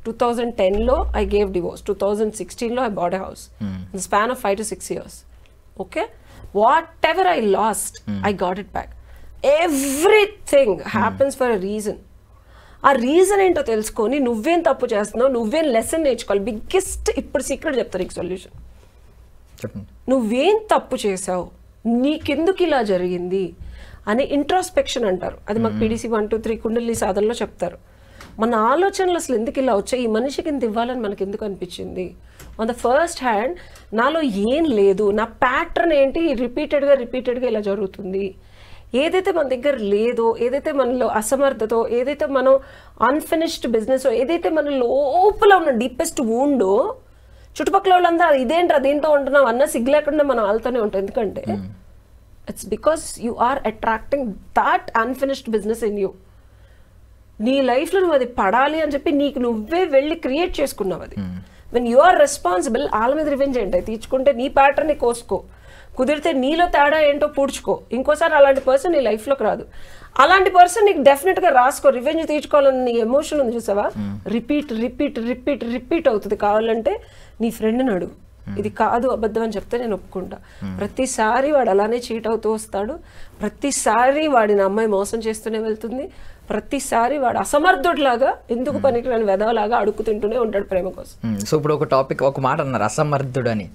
2010లో I gave divorce. 2016లో I bought a house. In the span of 5 to 6 years. Okay? Whatever I lost, I got it back. Everything happens for a reason. ఆ రీజన్ ఏంటో తెలుసుకొని నువ్వేం తప్పు చేస్తున్నావు, నువ్వేం లెసన్ నేర్చుకోవాలి. బిగ్గెస్ట్ ఇప్పుడు సీక్రెట్ చెప్తాను నీకు సొల్యూషన్. నువ్వేం తప్పు చేసావు, నీకెందుకు ఇలా జరిగింది అని ఇంట్రాస్పెక్షన్ అంటారు. అది మాకు PDC 1, 2, 3 కుండలి సాధనలో చెప్తారు. మన ఆలోచనలు అసలు ఎందుకు ఇలా వచ్చాయి, ఈ మనిషికి ఇంత ఇవ్వాలని మనకి ఎందుకు అనిపించింది. ఆన్ ద ఫస్ట్ హ్యాండ్ నాలో ఏం లేదు, నా ప్యాటర్న్ ఏంటి, రిపీటెడ్గా ఇలా జరుగుతుంది. ఏదైతే మన దగ్గర లేదో, ఏదైతే మనలో అసమర్థతో, ఏదైతే మనం అన్ఫినిష్డ్ బిజినెస్, ఏదైతే మన లోపల ఉన్న డీపెస్ట్ వూండో, చుట్టుపక్కల వాళ్ళందరూ ఇదేంట్రా దీంతో ఉంటున్నాం అన్న సిగ్గు లేకుండా మనం వాళ్ళతోనే ఉంటాం. ఎందుకంటే it's because you are attracting that unfinished business in you. నీ లైఫ్లో నువ్వు అది పడాలి అని చెప్పి నీకు నువ్వే వెళ్ళి క్రియేట్ చేసుకున్నావు అది. వెన్ యు ఆర్ రెస్పాన్సిబుల్, వాళ్ళ మీద రివెంజ్ ఏంటి తీర్చుకుంటే నీ ప్యాటర్న్ని కోసుకో, కుదిరితే నీలో తేడా ఏంటో పూడ్చుకో. ఇంకోసారి అలాంటి పర్సన్ నీ లైఫ్లోకి రాదు. అలాంటి పర్సన్ నీకు డెఫినెట్గా రాసుకో. రివెంజ్ తీర్చుకోవాలని నీ ఎమోషన్ ఉంది చూసావా, రిపీట్ అవుతుంది. కావాలంటే నీ ఫ్రెండ్ని అడుగు, ఇది కాదు అబద్ధం అని చెప్తే నేను ఒప్పుకుంటా. ప్రతిసారి వాడు అలానే చీట్ అవుతూ వస్తాడు, ప్రతిసారి వాడిని అమ్మాయి మోసం చేస్తూనే వెళ్తుంది, ప్రతిసారి వాడు అసమర్థుడిలాగా ఎందుకు పనికిరాని వెధవలాగా అడుగు తింటూనే ఉంటాడు ప్రేమ కోసం. సో ఇప్పుడు ఒక మాట అన్నారు అసమర్థుడు అని.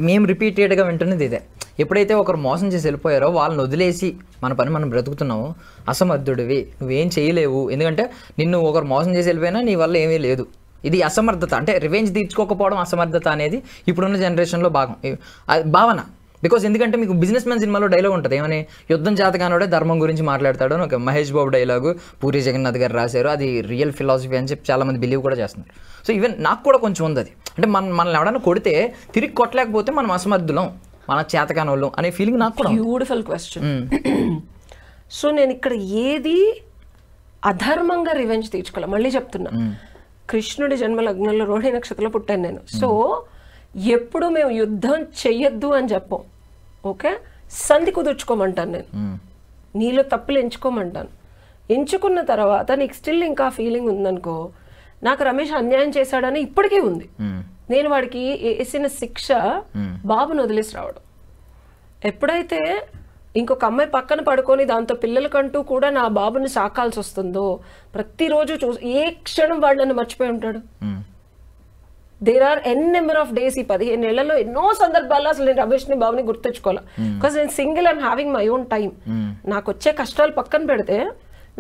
మేము రిపీటెడ్గా వింటున్నది ఇదే. ఎప్పుడైతే ఒకరు మోసం చేసి వెళ్ళిపోయారో వాళ్ళని వదిలేసి మన పని మనం బ్రతుకుతున్నాము, అసమర్థుడివి, నువ్వేం చేయలేవు, ఎందుకంటే నిన్ను ఒకరు మోసం చేసి వెళ్ళిపోయినా నీ వల్ల ఏమీ లేదు. ఇది అసమర్థత. అంటే రివెంజ్ తీర్చుకోకపోవడం అసమర్థత అనేది ఇప్పుడున్న జనరేషన్లో భావన. బికాజ్ ఎందుకంటే మీకు బిజినెస్ మ్యాన్ సినిమాలో డైలాగ్ ఉంటుంది, ఏమని యుద్ధం చేతగానోడే ధర్మం గురించి మాట్లాడతాడు అని. ఒక మహేష్ బాబు డైలాగు పూరి జగన్నాథ్ గారు రాశారు. అది రియల్ ఫిలాసఫీ అని చెప్పి చాలామంది బిలీవ్ కూడా చేస్తున్నారు. సో ఈవెన్ నాకు కూడా కొంచెం ఉంది అది. అంటే మనల్ని ఎవడన్నా కొడితే తిరిగి కొట్టలేకపోతే మనం అసమర్థులం, మన చేతకానోళ్ళం అనే ఫీలింగ్ నాకు కూడా. Beautiful question. సో నేను ఇక్కడ ఏది అధర్మంగా రివెంజ్ తీర్చుకోవాలి. మళ్ళీ చెప్తున్నా, కృష్ణుడి జన్మ లగ్నంలో రోహిణి నక్షత్రంలో పుట్టాను నేను. సో ఎప్పుడు మేము యుద్ధం చెయ్యొద్దు అని చెప్పం. ఓకే, సంధి కుదుర్చుకోమంటాను నేను, నీలో తప్పులు ఎంచుకోమంటాను. ఎంచుకున్న తర్వాత నీకు స్టిల్ ఇంకా ఫీలింగ్ ఉందనుకో, నాకు రమేష్ అన్యాయం చేశాడని ఇప్పటికీ ఉంది. నేను వాడికి వేసిన శిక్ష బాబుని వదిలేసి రావడం. ఎప్పుడైతే ఇంకొక అమ్మాయి పక్కన పడుకొని దాంతో పిల్లలకంటూ కూడా నా బాబుని సాకాల్సి వస్తుందో, ప్రతిరోజు ఏ క్షణం వాడు నన్ను మర్చిపోయి ఉంటాడు. There are n number of days, ఈ 15 ఏళ్లలో ఎన్నో సందర్భాల్లో అసలు నేను రమేష్ని బాబుని గుర్తుంచుకోవాలి. బికాస్ నేను single and having my own time. నాకు వచ్చే కష్టాలు పక్కన పెడితే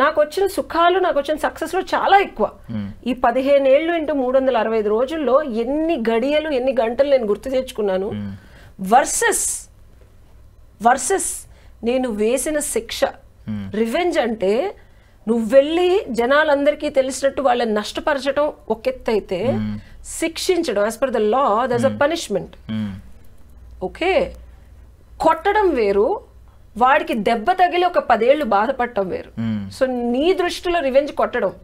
నాకు వచ్చిన సుఖాలు, నాకు వచ్చిన సక్సెస్లో చాలా ఎక్కువ. ఈ 15 ఏళ్ళు ఇంటూ 365 రోజుల్లో ఎన్ని గడియలు, ఎన్ని గంటలు నేను గుర్తు తెచ్చుకున్నాను. వర్సెస్ నేను వేసిన శిక్ష. రివెంజ్ అంటే నువ్వు వెళ్ళి జనాలందరికీ తెలిసినట్టు వాళ్ళని నష్టపరచడం ఒక ఎత్తు అయితే, శిక్షించడం as per the law there's a punishment. Okay, కొట్టడం వేరు, వాడికి దెబ్బ తగిలి ఒక 10 ఏళ్ళు బాధపడటం వేరు. సో నీ దృష్టిలో రివెంజ్ కొట్టడం,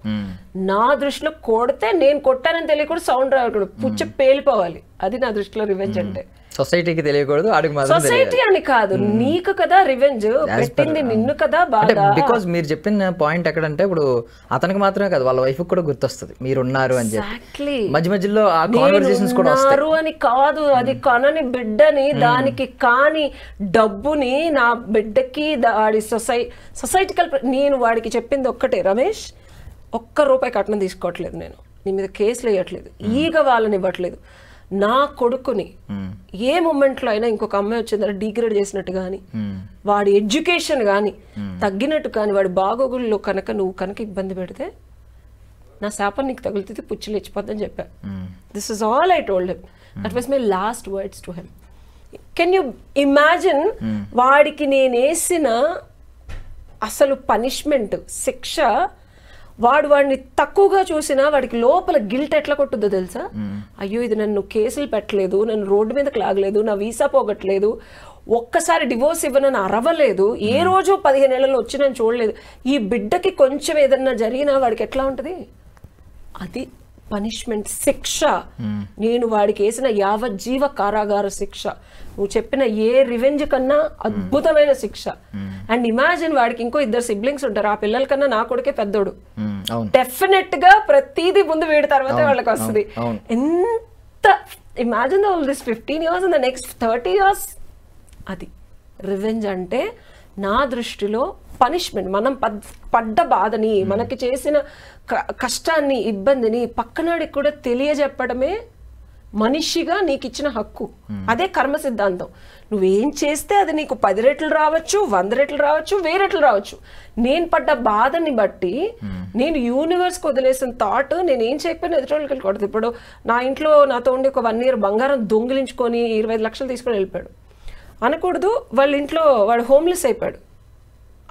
నా దృష్టిలో కొడితే నేను కొట్టానని తెలియకూడదు, సౌండ్ రాకూడదు, పుచ్చ పేలిపోవాలి. అది నా దృష్టిలో రివెంజ్ అంటే. సొసైటీకి తెలియకూడదు, సొసైటీ అని కాదు, నీకు కదా రివెంజ్, పెట్టింది నిన్ను కదా బాధ. బికాజ్ మీరు చెప్పిన పాయింట్ ఎక్కడంటే, ఇప్పుడు అతనికి మాత్రమే కాదు వాళ్ళ వైఫ్ కూడా గుర్తొస్తుంది మీరు ఉన్నారు అని చెప్పి. మధ్య మధ్యలో ఆ కాన్వర్సేషన్స్ కూడా వస్తారు. అని కాదు, అది కనని బిడ్డని, దానికి కాని డబ్బుని నా బిడ్డకి వాడి సొసైటికల్. నేను వాడికి చెప్పింది ఒక్కటే, రమేష్ ₹1 కట్నం తీసుకోవట్లేదు, నేను నీ మీద కేసులు వేయట్లేదు, ఈగ వాళ్ళని ఇవ్వట్లేదు. నా కొడుకుని ఏ మూమెంట్లో అయినా ఇంకొక అమ్మాయి వచ్చిందా డిగ్రేడ్ చేసినట్టు కానీ, వాడి ఎడ్యుకేషన్ కానీ తగ్గినట్టు కానీ, వాడి బాగోగుల్లో కనుక నువ్వు కనుక ఇబ్బంది పెడితే నా శాపం నీకు తగులుతుంది, పుచ్చి లేచిపోద్దని చెప్పా. This is all I told him. That was my last words to him. Can you imagine? వాడికి నేను వేసిన అసలు పనిష్మెంట్, శిక్ష, వాడిని తక్కువగా చూసినా వాడికి లోపల గిల్ట్ ఎట్లా కొట్టుద్దో తెలుసా? అయ్యో ఇది నన్ను కేసులు పెట్టలేదు, నన్ను రోడ్డు మీదకి లాగలేదు, నా వీసా పోగట్లేదు, ఒక్కసారి డివోర్స్ ఇవ్వనని అరవలేదు, ఏ రోజు 15 ఏళ్లలో వచ్చి నేను చూడలేదు. ఈ బిడ్డకి కొంచెం ఏదన్నా జరిగినా వాడికి ఎట్లా ఉంటుంది? అది పనిష్మెంట్, శిక్ష. నేను వాడికి వేసిన యావజ్జీవ కారాగార శిక్ష. నువ్వు చెప్పిన ఏ రివెంజ్ కన్నా అద్భుతమైన శిక్ష. అండ్ ఇమాజిన్ వాడికి ఇంకో 2 సిబ్లింగ్స్ ఉంటారు, ఆ పిల్లల కన్నా నా కొడుకే పెద్దోడు. డెఫినెట్ గా ప్రతిదీ ముందు వీడి తర్వాతే వాళ్ళకి వస్తుంది. ఎంత imagine all this 15 years in the next 30 years. అది రివెంజ్ అంటే నా దృష్టిలో పనిష్మెంట్. మనం పడ్డ బాధని, మనకి చేసిన కష్టాన్ని, ఇబ్బందిని పక్కనాడికి కూడా తెలియజెప్పడమే మనిషిగా నీకు ఇచ్చిన హక్కు. అదే కర్మ సిద్ధాంతం. నువ్వేం చేస్తే అది నీకు 10 రెట్లు రావచ్చు, 100 రెట్లు రావచ్చు, 1000 రెట్లు రావచ్చు. నేను పడ్డ బాధని బట్టి నేను యూనివర్స్కి వదిలేసిన థాట్ నేనేం చేయకపోయినా ఎదుటి వాళ్ళకి కొడదు. ఇప్పుడు నా ఇంట్లో నాతో ఉండి ఒక 1 year బంగారం దొంగిలించుకొని 25 లక్షలు తీసుకొని వెళ్ళిపోయాడు అనకూడదు. వాళ్ళ ఇంట్లో వాడు హోమ్లెస్ అయిపోయాడు,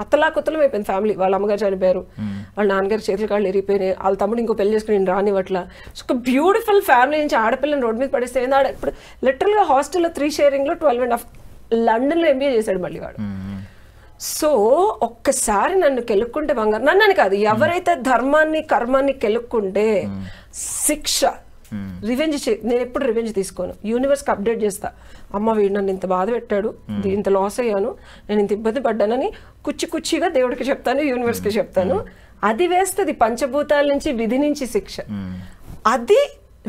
అత్తలాకుత్తలం అయిపోయింది ఫ్యామిలీ. వాళ్ళ అమ్మగారు చనిపోయారు, వాళ్ళ నాన్నగారు చేతులు కాళ్ళు ఎరిగిపోయినాయి, వాళ్ళ తమ్ముడు ఇంకో పెళ్లి చేసుకుని నేను రానివ్వట్లా. సో ఒక బ్యూటిఫుల్ ఫ్యామిలీ నుంచి ఆడపిల్లని రోడ్ మీద పడేస్తే ఇప్పుడు లిటరల్గా హాస్టల్లో 3 sharingలో 12.5 లండన్లో MBA చేశాడు మళ్ళీ వాడు. సో ఒక్కసారి నన్ను కెలుక్కుంటే బంగారు, నన్నని కాదు, ఎవరైతే ధర్మాన్ని కర్మాన్ని కెలుక్కుంటే శిక్ష, రివెంజ్. నేను ఎప్పుడు రివెంజ్ తీసుకోను, యూనివర్స్కి అప్డేట్ చేస్తా. అమ్మ వీడు నన్ను ఇంత బాధ పెట్టాడు, ఇంత లాస్ అయ్యాను, నేను ఇంత ఇబ్బంది పడ్డానని కుచ్చిగా దేవుడికి చెప్తాను, యూనివర్స్కి చెప్తాను. అది వేస్తుంది పంచభూతాల నుంచి, విధి నుంచి శిక్ష. అది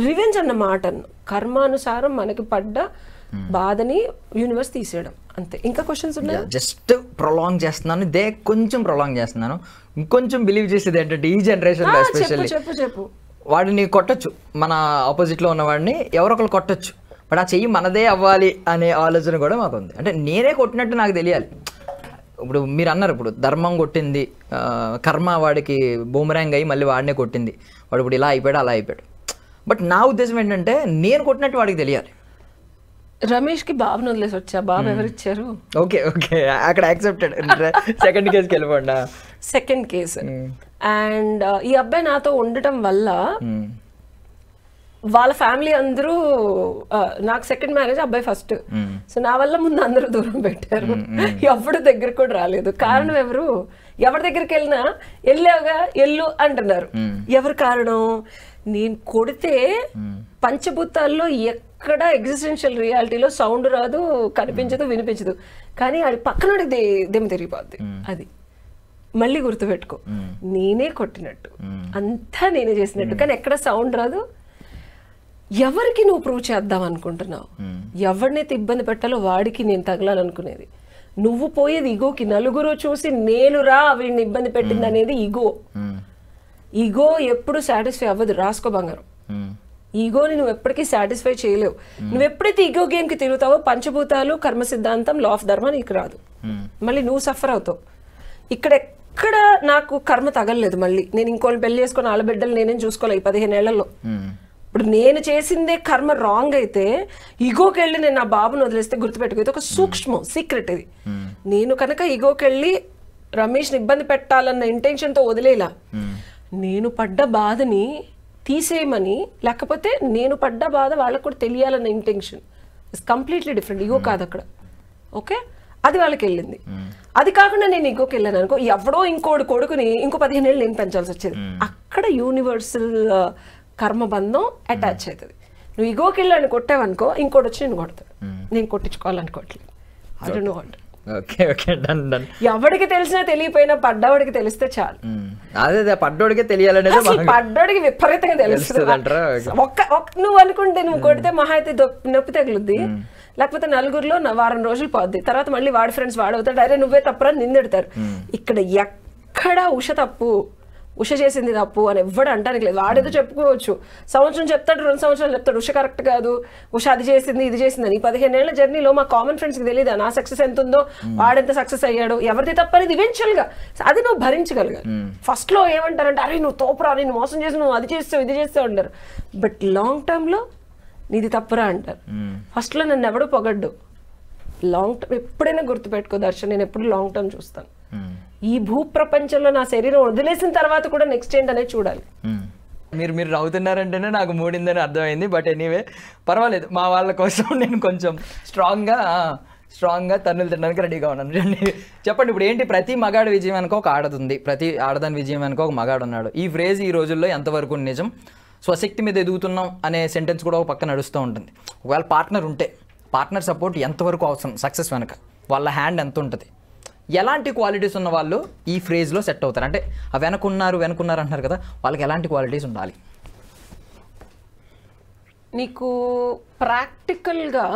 రివెంజ్ అన్న మాటను. కర్మానుసారం మనకి పడ్డ బాధని యూనివర్స్ తీసేయడం, అంతే. ఇంకా క్వశ్చన్స్ ఉన్నాయి? జస్ట్ ప్రొలాంగ్ చేస్తున్నాను, కొంచెం ప్రొలాంగ్ చేస్తున్నాను. ఇంకొంచెం బిలీవ్ చేసేది ఏంటంటే ఈ జనరేషన్లో ఎస్పెషల్లీ చెప్పు వాడిని కొట్టచ్చు, మన ఆపోజిట్లో ఉన్న వాడిని ఎవరొకరు కొట్టచ్చు, బట్ ఆ చెయ్యి మనదే అవ్వాలి అనే ఆలోచన కూడా మాకు ఉంది. అంటే నేనే కొట్టినట్టు నాకు తెలియాలి. ఇప్పుడు మీరు అన్నారు, ఇప్పుడు ధర్మం కొట్టింది, కర్మ వాడికి బూమరాంగ్ అయ్యి మళ్ళీ వాడినే కొట్టింది, వాడు ఇప్పుడు ఇలా అయిపోయాడు అలా అయిపోయాడు. బట్ నా ఉద్దేశం ఏంటంటే నేను కొట్టినట్టు వాడికి తెలియాలి. రమేష్కి బాబుని వదిలేసి వచ్చా, బాబు ఎవరిచ్చారు? ఓకే అక్కడ యాక్సెప్టెడ్. సెకండ్ కేసుకి వెళ్ళిపోండి. Second case. అండ్ ఈ అబ్బాయి నాతో ఉండటం వల్ల వాళ్ళ ఫ్యామిలీ అందరూ, నాకు సెకండ్ మ్యారేజ్, అబ్బాయి ఫస్ట్. సో నా వల్ల ముందు అందరూ దూరం పెట్టారు, ఎవరు దగ్గర కూడా రాలేదు. కారణం ఎవరు? ఎవరి దగ్గరికి వెళ్ళినా వెళ్ళావుగా ఎల్లు అంటున్నారు. ఎవరు కారణం? నేను కొడితే పంచభూతాల్లో ఎక్కడ ఎగ్జిస్టెన్షియల్ రియాలిటీలో సౌండ్ రాదు, కనిపించదు, వినిపించదు, కానీ అది పక్కన దెమ్మ తిరిగిపోద్ది. అది మళ్ళీ గుర్తుపెట్టుకో, నేనే కొట్టినట్టు, అంతా నేనే చేసినట్టు, కానీ ఎక్కడ సౌండ్ రాదు. ఎవరికి నువ్వు ప్రూవ్ చేద్దాం అనుకుంటున్నావు? ఎవరినైతే ఇబ్బంది పెట్టాలో వాడికి నేను తగలాలనుకునేది. నువ్వు పోయేది ఈగోకి. నలుగురు చూసి నేను రా వీడిని ఇబ్బంది పెట్టింది అనేది ఈగో. ఈగో ఎప్పుడు సాటిస్ఫై అవ్వదు, రాసుకో బంగారం. ఈగోని నువ్వు ఎప్పటికీ సాటిస్ఫై చేయలేవు. నువ్వు ఎప్పుడైతే ఈగో గేమ్కి తిరుగుతావో పంచభూతాలు, కర్మ సిద్ధాంతం, లా ఆఫ్ ధర్మ నీకు రాదు, మళ్ళీ నువ్వు సఫర్ అవుతావు. ఎక్కడ నాకు కర్మ తగలలేదు. మళ్ళీ నేను ఇంకోళ్ళు పెళ్లి చేసుకుని వాళ్ళ బిడ్డలు నేనేం చూసుకోలేదు ఈ 15 ఏళ్లలో. ఇప్పుడు నేను చేసిందే కర్మ రాంగ్ అయితే ఈగోకి వెళ్ళి నేను నా బాబుని వదిలేస్తే గుర్తుపెట్టుకో, ఇది ఒక సూక్ష్మం, సీక్రెట్ ఇది. నేను కనుక ఈగోకి వెళ్ళి రమేష్ని ఇబ్బంది పెట్టాలన్న ఇంటెన్షన్తో వదిలేలా, నేను పడ్డ బాధని తీసేయమని, లేకపోతే నేను పడ్డ బాధ వాళ్ళకు కూడా తెలియాలన్న intention it's completely different. Ego కాదు అక్కడ, ఓకే? అది వాళ్ళకి వెళ్ళింది. అది కాకుండా నేను ఈగోకి వెళ్ళాను అనుకో, ఎవడో ఇంకోటి కొడుకుని ఇంకో 15 ఏళ్ళు నేను పెంచాల్సి వచ్చేది. అక్కడ యూనివర్సల్ కర్మబంధం అటాచ్ అవుతుంది. నువ్వు ఈగోకి వెళ్ళాను కొట్టావనుకో, ఇంకోటి వచ్చి నేను కొడతాడు. నేను కొట్టించుకోవాలనుకోవట్లేదు. I don't know what. ఎవడికి తెలిసినా తెలియపోయినా పడ్డవాడికి తెలిస్తే చాలు. అదే పడ్డోడికే తెలియాలనేది, పడ్డోడికి విపరీతంగా తెలుస్తుంది. నువ్వు అనుకుంటే నువ్వు కొడితే మహా అయితే నొప్పి తగులుద్ది, లేకపోతే నలుగురిలో వారం రోజులు పోద్ది, తర్వాత మళ్ళీ వాడి ఫ్రెండ్స్ వాడవుతాడు, అరే నువ్వే తప్పురా నిందెడతారు. ఇక్కడ ఎక్కడ ఉష తప్పు, ఉష చేసింది తప్పు అని ఎవ్వడు అంటానికి లేదు. వాడేదో చెప్పుకోవచ్చు, సంవత్సరం చెప్తాడు, 2 సంవత్సరాలు చెప్తాడు ఉష కరెక్ట్ కాదు, ఉష అది చేసింది ఇది చేసిందని. 15 ఏళ్ల జర్నీలో మా కామన్ ఫ్రెండ్స్కి తెలియదా నా సక్సెస్ ఎంత ఉందో, వాడెంత సక్సెస్ అయ్యాడు, ఎవరిది తప్పనేది ఈవెన్చువల్ గా అది నువ్వు భరించగలగాలి. ఫస్ట్ లో ఏమంటారంటే అరే నువ్వు తోపురా, నేను మోసం చేసి నువ్వు అది చేస్తావు ఇది చేస్తావు అంటారు. బట్ లాంగ్ టర్మ్ లో నీది తప్పురా అంటారు. ఫస్ట్ లో నన్ను ఎవడు పొగడ్డు. లాంగ్ టర్మ్ ఎప్పుడైనా గుర్తుపెట్టుకో దర్శన్, నేను ఎప్పుడు లాంగ్ టర్మ్ చూస్తాను. ఈ భూ ప్రపంచంలో నా శరీరం వదిలేసిన తర్వాత కూడా నెక్స్ట్ ఏంటనేది చూడాలి. మీరు నవ్వుతున్నారంటేనే నాకు మూడిందని అర్థమైంది. బట్ ఎనీవే పర్వాలేదు, మా వాళ్ళ కోసం నేను కొంచెం స్ట్రాంగ్గా తన్నులు తినడానికి రెడీగా ఉన్నాను. చెప్పండి, ఇప్పుడు ఏంటి, ప్రతి మగాడి విజయం అనుకో ఒక ఆడదుంది, ప్రతి ఆడదాని విజయం అనుకో ఒక మగాడు ఉన్నాడు. ఈ ఫ్రేజ్ ఈ రోజుల్లో ఎంతవరకు నిజం? స్వశక్తి మీద ఎదుగుతున్నాం అనే సెంటెన్స్ కూడా ఒక పక్క నడుస్తూ ఉంటుంది. ఒకవేళ పార్ట్నర్ ఉంటే పార్ట్నర్ సపోర్ట్ ఎంతవరకు అవసరం సక్సెస్ వెనక, వాళ్ళ హ్యాండ్ ఎంత ఉంటుంది, ఎలాంటి క్వాలిటీస్ ఉన్న వాళ్ళు ఈ ఫ్రేజ్లో సెట్ అవుతారు? అంటే వెనకున్నారు అంటున్నారు కదా, వాళ్ళకి ఎలాంటి క్వాలిటీస్ ఉండాలి? నీకు ప్రాక్టికల్గా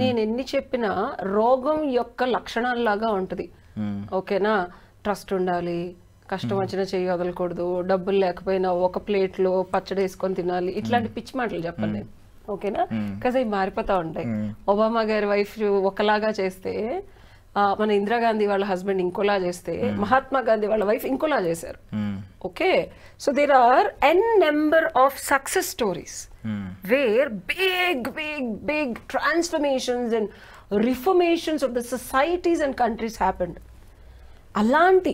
నేను ఎన్ని చెప్పినా రోగం యొక్క లక్షణాలలాగా ఉంటుంది. ఓకేనా? ట్రస్ట్ ఉండాలి, కష్టం వచ్చినా చెయ్యి వదలకూడదు, డబ్బులు లేకపోయినా ఒక ప్లేట్లో పచ్చడి వేసుకొని తినాలి, ఇట్లాంటి పిచ్చి మాటలు చెప్పండి నేను. ఓకేనా? బికాజ్ అవి మారిపోతా ఉంటాయి. ఒబామా గారి వైఫ్ ఒకలాగా చేస్తే, మన ఇందిరాగాంధీ వాళ్ళ హస్బెండ్ ఇంకోలా చేస్తే, మహాత్మా గాంధీ వాళ్ళ వైఫ్ ఇంకోలా చేశారు. Okay, so there are n number of success stories where big transformations and reformations of the societies and countries happened. అలాంటి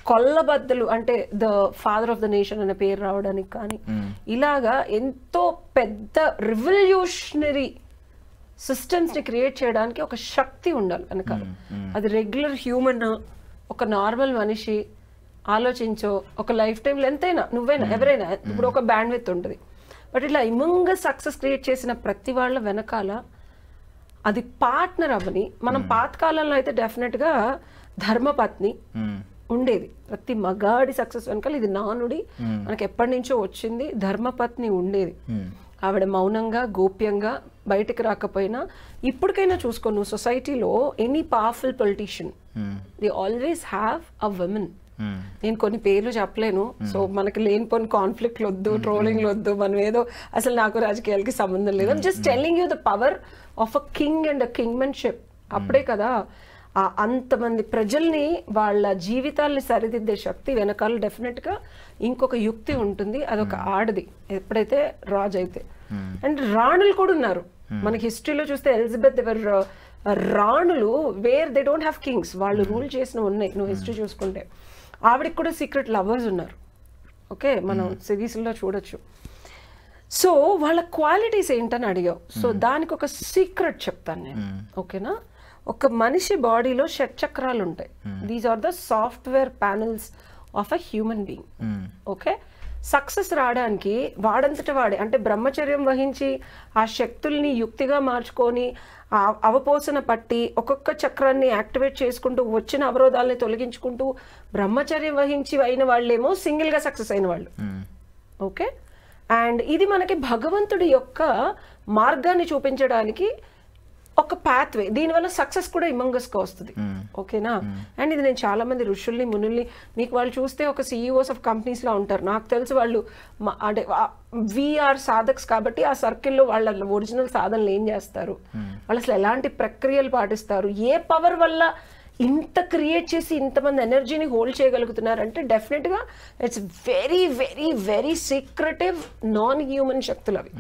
కొల్లబద్దలు అంటే the father of the nation అనే పేరు రావడానికి కానీ, ఇలాగా ఎంతో పెద్ద రివల్యూషనరీ సిస్టమ్స్ ని క్రియేట్ చేయడానికి ఒక శక్తి ఉండాలి వెనకాల. అది రెగ్యులర్ హ్యూమన్, ఒక నార్మల్ మనిషి ఆలోచించో, ఒక లైఫ్ టైంలో ఎంతైనా నువ్వైనా ఎవరైనా ఇప్పుడు ఒక బ్యాండ్ విత్ ఉంటుంది. బట్ ఇట్లా ఇమంగా సక్సెస్ క్రియేట్ చేసిన ప్రతి వాళ్ళ వెనకాల అది పార్ట్నర్ అవ్వని. మనం పాతకాలంలో అయితే డెఫినెట్గా ధర్మపత్ని ఉండేది. ప్రతి మగాడి సక్సెస్ వెనకాల ఇది నానుడి, మనకి ఎప్పటి నుంచో వచ్చింది. ధర్మపత్ని ఉండేది. ఆవిడ మౌనంగా గోప్యంగా బయటకు రాకపోయినా, ఇప్పటికైనా చూసుకో నువ్వు సొసైటీలో any powerful politician they always have a women. నేను కొన్ని పేర్లు చెప్పలేను, సో మనకి లేనిపోని కాన్ఫ్లిక్ట్లు వద్దు, ట్రోలింగ్లు వద్దు, మనం ఏదో అసలు నాకు రాజకీయాలకి సంబంధం లేదు. I'm just telling you the power of a king and a kingmanship. అప్పుడే కదా అంతమంది ప్రజల్ని వాళ్ళ జీవితాల్ని సరిదిద్దే శక్తి వెనకాల డెఫినెట్గా ఇంకొక యుక్తి ఉంటుంది. అదొక ఆడది ఎప్పుడైతే రాజు అయితే. అండ్ రాణులు కూడా ఉన్నారు మనకి హిస్టరీలో చూస్తే. ఎలిజబెత్ ఎవర్ రాణులు where they don't have kings, వాళ్ళు రూల్ చేసిన ఉన్నాయి నువ్వు హిస్టరీ చూసుకుంటే. ఆవిడకి కూడా సీక్రెట్ లవర్స్ ఉన్నారు. ఓకే, మనం సిరీస్లో చూడొచ్చు. సో వాళ్ళ క్వాలిటీస్ ఏంటని అడిగావు. సో దానికి ఒక సీక్రెట్ చెప్తాను నేను. ఓకేనా? ఒక మనిషి బాడీలో షట్చక్రాలు ఉంటాయి. These are the software panels of a human being. Okay, success రావడానికి వాడంతట వాడే అంటే బ్రహ్మచర్యం వహించి ఆ శక్తుల్ని యుక్తిగా మార్చుకొని అవపోసన పట్టి ఒక్కొక్క చక్రాన్ని యాక్టివేట్ చేసుకుంటూ వచ్చిన అవరోధాలని తొలగించుకుంటూ బ్రహ్మచర్యం వహించి అయిన వాళ్ళేమో సింగిల్గా సక్సెస్ అయిన వాళ్ళు. ఓకే, అండ్ ఇది మనకి భగవంతుడి యొక్క మార్గాన్ని చూపించడానికి ఒక పాత్వే. దీనివల్ల సక్సెస్ కూడా ఇమంగస్గా వస్తుంది. ఓకేనా? అండ్ ఇది నేను చాలా మంది ఋషుల్ని మునుల్ని మీకు వాళ్ళు చూస్తే ఒక CEOs ఆఫ్ కంపెనీస్లో ఉంటారు. నాకు తెలుసు వాళ్ళు అంటే వీఆర్ సాధక్స్ కాబట్టి ఆ సర్కిల్లో వాళ్ళ ఒరిజినల్ సాధనలు ఏం చేస్తారు, వాళ్ళు అసలు ఎలాంటి ప్రక్రియలు పాటిస్తారు, ఏ పవర్ వల్ల ఇంత క్రియేట్ చేసి ఇంతమంది ఎనర్జీని హోల్డ్ చేయగలుగుతున్నారంటే డెఫినెట్గా it's very very very secretive non human శక్తులు అవి.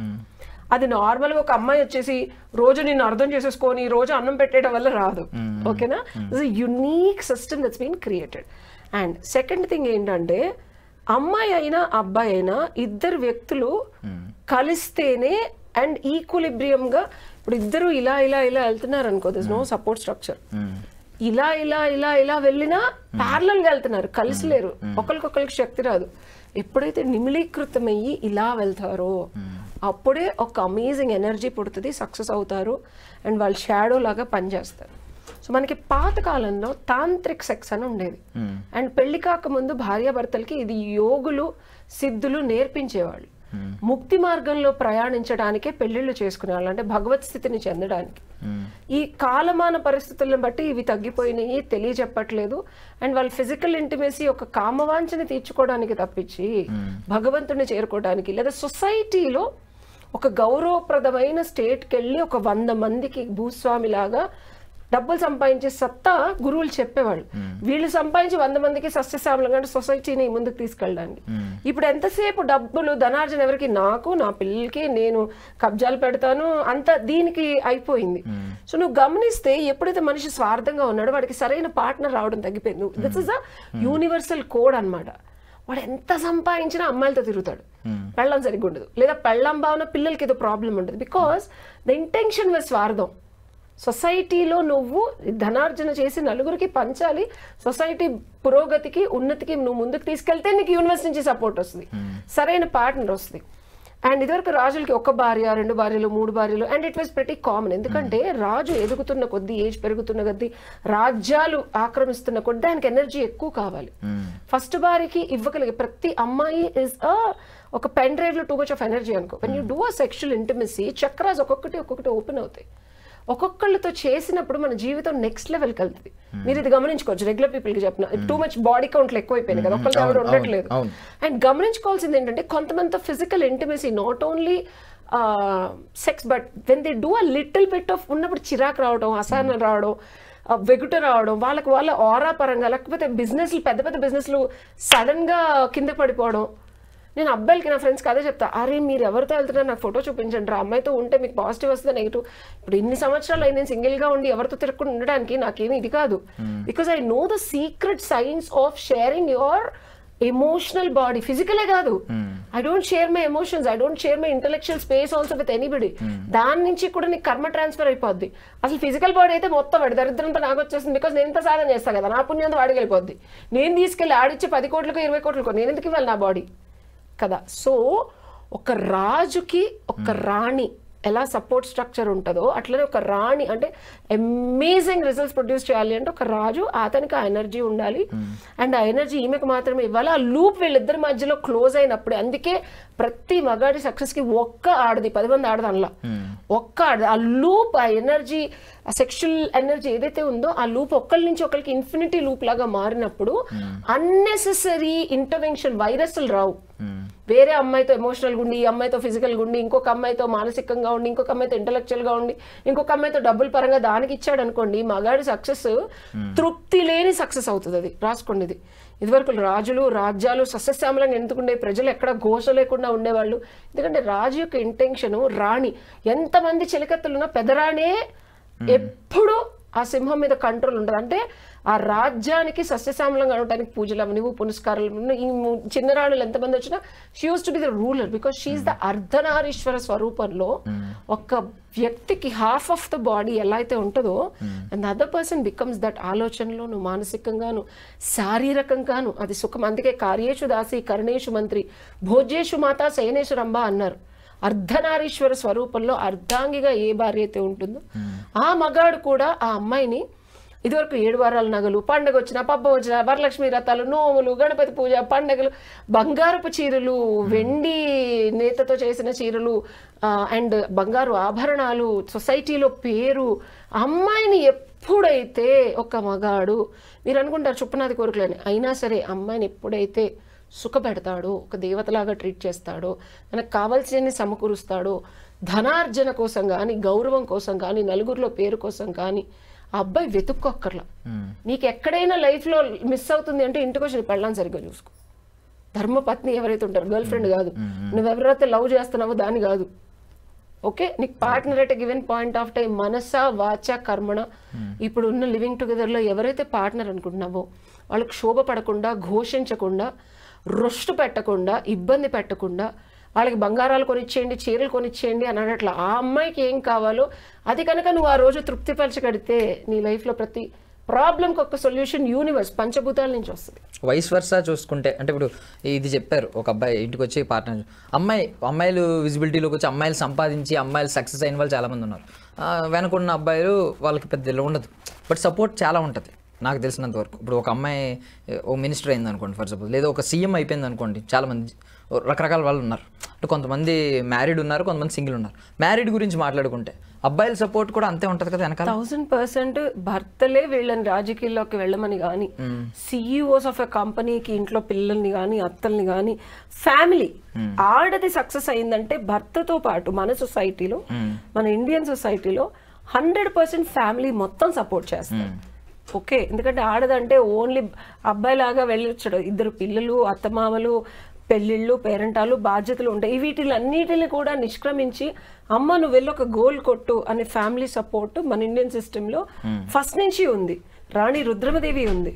అది నార్మల్గా ఒక అమ్మాయి వచ్చేసి రోజు నిన్ను అర్థం చేసేసుకొని రోజు అన్నం పెట్టేయడం వల్ల రాదు. ఓకేనా? It's unique system that's been created. And second thing ఏంటంటే అమ్మాయి అయినా అబ్బాయి అయినా ఇద్దరు వ్యక్తులు కలిస్తేనే అండ్ ఈక్విలిబ్రియంగా, ఇప్పుడు ఇద్దరు ఇలా ఇలా ఇలా వెళ్తున్నారు అనుకో, దిస్ నో సపోర్ట్ స్ట్రక్చర్, ఇలా ఇలా ఇలా ఇలా వెళ్ళినా ప్యారలల్గా వెళ్తున్నారు, కలిసిలేరు, ఒకరికొకరికి శక్తి రాదు. ఎప్పుడైతే నిమిలీకృతమయ్యి ఇలా వెళ్తారో అప్పుడే ఒక అమేజింగ్ ఎనర్జీ పుడుతుంది, సక్సెస్ అవుతారు అండ్ వాళ్ళు షాడో లాగా పనిచేస్తారు. సో మనకి పాతకాలంలో తాంత్రిక్ సెక్స్ అని ఉండేది. అండ్ పెళ్లి కాకముందు భార్యాభర్తలకి ఇది యోగులు సిద్ధులు నేర్పించేవాళ్ళు. ముక్తి మార్గంలో ప్రయాణించడానికే పెళ్లిళ్ళు చేసుకునేవాళ్ళు, అంటే భగవత్ స్థితిని చెందడానికి. ఈ కాలమాన పరిస్థితులను బట్టి ఇవి తగ్గిపోయినాయి, తెలియజెప్పట్లేదు. అండ్ వాళ్ళ ఫిజికల్ ఇంటిమేసీ ఒక కామవాంఛని తీర్చుకోవడానికి తప్పించి భగవంతుని చేరుకోవడానికి లేదా సొసైటీలో ఒక గౌరవప్రదమైన స్టేట్కి వెళ్ళి ఒక 100 మందికి భూస్వామిలాగా డబ్బులు సంపాదించే సత్తా గురువులు చెప్పేవాళ్ళు. వీళ్ళు సంపాదించి 100 మందికి సస్యశ్యామలంగా సొసైటీని ముందుకు తీసుకెళ్ళడానికి. ఇప్పుడు ఎంతసేపు డబ్బులు ధనార్జన ఎవరికి, నాకు నా పిల్లలకి నేను కబ్జాలు పెడతాను అంత దీనికి అయిపోయింది. సో నువ్వు గమనిస్తే ఎప్పుడైతే మనిషి స్వార్థంగా ఉన్నాడో వాడికి సరైన పార్ట్నర్ రావడం తగ్గిపోయింది. This is a universal code అన్నమాట. వాడు ఎంత సంపాదించినా అమ్మాయిలతో తిరుగుతాడు, పెళ్ళం సరిగ్గా ఉండదు, లేదా పెళ్ళం భావన పిల్లలకి ఏదో ప్రాబ్లం ఉంటుంది. బికాస్ ద ఇంటెన్షన్ వాజ్ స్వార్థం. సొసైటీలో నువ్వు ధనార్జన చేసి నలుగురికి పంచాలి, సొసైటీ పురోగతికి ఉన్నతికి నువ్వు ముందుకు తీసుకెళ్తే నీకు యూనివర్స్ నుంచి సపోర్ట్ వస్తుంది, సరైన పార్ట్నర్ వస్తుంది. అండ్ ఇదివరకు రాజులకి 1 భార్య 2 భార్యలు 3 భార్యలు, and it was pretty common. ఎందుకంటే రాజు ఎదుగుతున్న కొద్దీ, ఏజ్ పెరుగుతున్న కొద్దీ, రాజ్యాలు ఆక్రమిస్తున్న కొద్దీ ఆయనకి ఎనర్జీ ఎక్కువ కావాలి. ఫస్ట్ భార్యకి ఇవ్వగలిగే ప్రతి అమ్మాయి ఇస్ ఒక పెన్ డ్రైవ్ లో టూ మచ్ ఆఫ్ ఎనర్జీ అనుకో. When you do a sexual intimacy, chakras ఒక్కొక్కటి ఓపెన్ అవుతాయి. ఒక్కొక్కళ్ళతో చేసినప్పుడు మన జీవితం నెక్స్ట్ లెవెల్కి వెళ్తుంది. మీరు ఇది గమనించుకోవచ్చు. రెగ్యులర్ పీపుల్ కి చెప్పిన టూ మచ్ బాడీ కౌంట్లు ఎక్కువైపోయింది కదా, ఒక్కళ్ళు ఎవరు ఉండట్లేదు. అండ్ గమనించుకోవాల్సింది ఏంటంటే కొంతమంది physical intimacy not only sex but when they do a little bit of ఉన్నప్పుడు చిరాకు రావడం, అసహనం రావడం, వెగుట రావడం, వాళ్ళ ఆరా పరంగా, లేకపోతే బిజినెస్లు పెద్ద పెద్ద బిజినెస్లు సడన్ గా కింద పడిపోవడం. నేను అబ్బాయిలకి నా ఫ్రెండ్స్కి అదే చెప్తా, అరే మీరు ఎవరితో వెళ్తున్నారు నాకు ఫోటో చూపించండి రా, అమ్మాయితో ఉంటే మీకు పాజిటివ్ వస్తుంది నెగిటివ్. ఇప్పుడు ఇన్ని సంవత్సరాలు నేను సింగిల్గా ఉండి ఎవరితో తిరగకుండా ఉండడానికి నాకేమి ఇది కాదు. Because I know the secret science of sharing your emotional body. ఫిజికలే కాదు, I don't share my emotions, I don't share my intellectual space also with anybody. దాని నుంచి కూడా నీకు కర్మ ట్రాన్స్ఫర్ అయిపోద్ది. అసలు ఫిజికల్ బాడీ అయితే మొత్తం వాడి దరిద్రంతో నాకు వచ్చేస్తుంది. బికాస్ నేను ఇంత సాధన చేస్తాను కదా, నా పుణ్యంతో వాడికి వెళ్ళిపోద్ది. నేను తీసుకెళ్ళి ఆడిచ్చే 10 కోట్లకో 20 కోట్లకో నేను ఎందుకు ఇవ్వాలి నా బాడీ కదా. సో ఒక రాజుకి ఒక రాణి ఎలా సపోర్ట్ స్ట్రక్చర్ ఉంటుందో అట్లనే ఒక రాణి అంటే అమేజింగ్ రిజల్ట్స్ ప్రొడ్యూస్ చేయాలి అంటే ఒక రాజు అతనికి ఆ ఎనర్జీ ఉండాలి. అండ్ ఆ ఎనర్జీ ఈమెకు మాత్రమే ఇవ్వాలి. ఆ లూప్ వీళ్ళిద్దరి మధ్యలో క్లోజ్ అయినప్పుడు, అందుకే ప్రతి మగాడి సక్సెస్ కి ఒక్క ఆడది 10 మంది ఆడదు అనలా, ఒక్క ఆడది. ఆ లూప్, ఆ ఎనర్జీ, ఆ సెక్షువల్ ఎనర్జీ ఏదైతే ఉందో ఆ లూప్ ఒకళ్ళ నుంచి ఒకరికి ఇన్ఫినిటీ లూప్ లాగా మారినప్పుడు అన్నెసెసరీ ఇంటర్వెన్షన్, వైరస్లు రావు. వేరే అమ్మాయితో ఎమోషనల్గా ఉండి, ఈ అమ్మాయితో ఫిజికల్గా ఉండి, ఇంకొక అమ్మాయితో మానసికంగా ఉండి, ఇంకొక అమ్మాయితో ఇంటలెక్చువల్గా ఉండి, ఇంకొక అమ్మాయితో డబ్బుల పరంగా దానికి ఇచ్చాడు అనుకోండి, మగాడి సక్సెస్ తృప్తి లేని సక్సెస్ అవుతుంది. అది రాసుకోండి. ఇది ఇదివరకు రాజులు రాజ్యాలు సస్యశ్యామలంగా ఎందుకుండే, ప్రజలు ఎక్కడ ఘోష లేకుండా ఉండేవాళ్ళు. ఎందుకంటే రాజు యొక్క ఇంటెన్షన్ రాణి, ఎంతమంది చిలకత్తులున్నా పెదరాణే ఎప్పుడు ఆ సింహం మీద కంట్రోల్ ఉండదు. అంటే ఆ రాజ్యానికి సస్యశ్యామలంగా ఉండటానికి పూజలు అవనివు, పునస్కారాలు. ఈ చిన్న రాణులు ఎంతమంది వచ్చినా she uses to be the ruler because she is the Ardhanarishvara స్వరూపంలో ఒక వ్యక్తికి హాఫ్ ఆఫ్ ద బాడీ ఎలా అయితే ఉంటుందో and other person becomes that. ఆలోచనలోను, మానసికంగాను, శారీరకంగాను అది సుఖం. అందుకే కార్యేషు దాసి కర్ణేషు మంత్రి భోజ్యేషు మాత శయనేషు రంభ అన్నారు. అర్ధనారీశ్వర స్వరూపంలో అర్ధాంగిగా ఏ భార్య అయితే ఉంటుందో ఆ మగాడు కూడా ఆ అమ్మాయిని ఇదివరకు 7 వారాల నగలు, పండుగ వచ్చిన, పబ్బం వచ్చిన, వరలక్ష్మి వ్రతాలు, నోములు, గణపతి పూజ, పండుగలు, బంగారపు చీరలు, వెండి నేతతో చేసిన చీరలు, అండ్ బంగారు ఆభరణాలు, సొసైటీలో పేరు. అమ్మాయిని ఎప్పుడైతే ఒక మగాడు, మీరు అనుకుంటారు చుప్పనాది కోరికలని, అయినా సరే అమ్మాయిని ఎప్పుడైతే సుఖపెడతాడో, ఒక దేవతలాగా ట్రీట్ చేస్తాడో, మనకు కావాల్సినవి సమకూరుస్తాడో, ధనార్జన కోసం కానీ, గౌరవం కోసం కానీ, నలుగురిలో పేరు కోసం కానీ ఆ అబ్బాయి వెతుక్కోక్కర్లా. నీకు ఎక్కడైనా లైఫ్లో మిస్ అవుతుంది అంటే ఇంటికి వచ్చి నీ పెళ్ళాన్ని సరిగ్గా చూసుకో. ధర్మపత్ని ఎవరైతే ఉంటారో, గర్ల్ ఫ్రెండ్ కాదు, నువ్వెవరైతే లవ్ చేస్తున్నావో దాని కాదు. ఓకే, నీకు partner at given point of time మనస వాచ కర్మణ, ఇప్పుడు ఉన్న లివింగ్ టుగెదర్లో ఎవరైతే పార్ట్నర్ అనుకుంటున్నావో వాళ్ళకి శోభ పడకుండా, ఘోషించకుండా, రొస్టు పెట్టకుండా, ఇబ్బంది పెట్టకుండా, వాళ్ళకి బంగారాలు కొనిచ్చేయండి, చీరలు కొనిచ్చేయండి అని అనట్లా. ఆ అమ్మాయికి ఏం కావాలో అది కనుక నువ్వు ఆ రోజు తృప్తిపరచగడితే నీ లైఫ్లో ప్రతి ప్రాబ్లంకి ఒక సొల్యూషన్ యూనివర్స్ పంచభూతాల నుంచి వస్తుంది. వైస్ వర్సా చూసుకుంటే అంటే ఇప్పుడు ఇది చెప్పారు, ఒక అబ్బాయి ఇంటికి వచ్చి పార్ట్నర్, అమ్మాయిలు విజిబిలిటీలోకి వచ్చి అమ్మాయిలు సంపాదించి అమ్మాయిలు సక్సెస్ అయిన వాళ్ళు చాలామంది ఉన్నారు. వెనకున్న అబ్బాయిలు వాళ్ళకి పెద్ద ఉండదు, బట్ సపోర్ట్ చాలా ఉంటుంది నాకు తెలిసినంత వరకు. ఇప్పుడు ఒక అమ్మాయి ఓ మినిస్టర్ అయింది అనుకోండి ఫర్ సపోజ్, లేదా ఒక సీఎం అయిపోయింది అనుకోండి, చాలామంది రకరకాల వాళ్ళు ఉన్నారు. అంటే కొంతమంది మ్యారీడ్ ఉన్నారు, కొంతమంది సింగిల్ ఉన్నారు. మ్యారీడ్ గురించి మాట్లాడుకుంటే అబ్బాయిల సపోర్ట్ కూడా అంతే ఉంటుంది కదా వెనకాల. 1000% భర్తలే వీళ్ళని రాజకీయాల్లోకి వెళ్ళమని కానీ, సిఇఓస్ ఆఫ్ ఎ కంపెనీకి ఇంట్లో పిల్లల్ని కానీ, అత్తల్ని కానీ, ఫ్యామిలీ ఆడది సక్సెస్ అయిందంటే భర్తతో పాటు మన సొసైటీలో, మన ఇండియన్ సొసైటీలో 100% ఫ్యామిలీ మొత్తం సపోర్ట్ చేస్తారు. ఓకే, ఎందుకంటే ఆడదంటే ఓన్లీ అబ్బాయిలాగా వెళ్ళొచ్చాడు, 2 పిల్లలు, అత్తమామలు, పెళ్ళిళ్ళు, పేరెంటాలు, బాధ్యతలు ఉంటాయి. వీటిలన్నిటిని కూడా నిష్క్రమించి అమ్మ నువ్వు వెళ్ళి ఒక గోల్ కొట్టు అనే ఫ్యామిలీ సపోర్ట్ మన ఇండియన్ సిస్టంలో ఫస్ట్ నుంచి ఉంది. రాణి రుద్రమదేవి ఉంది,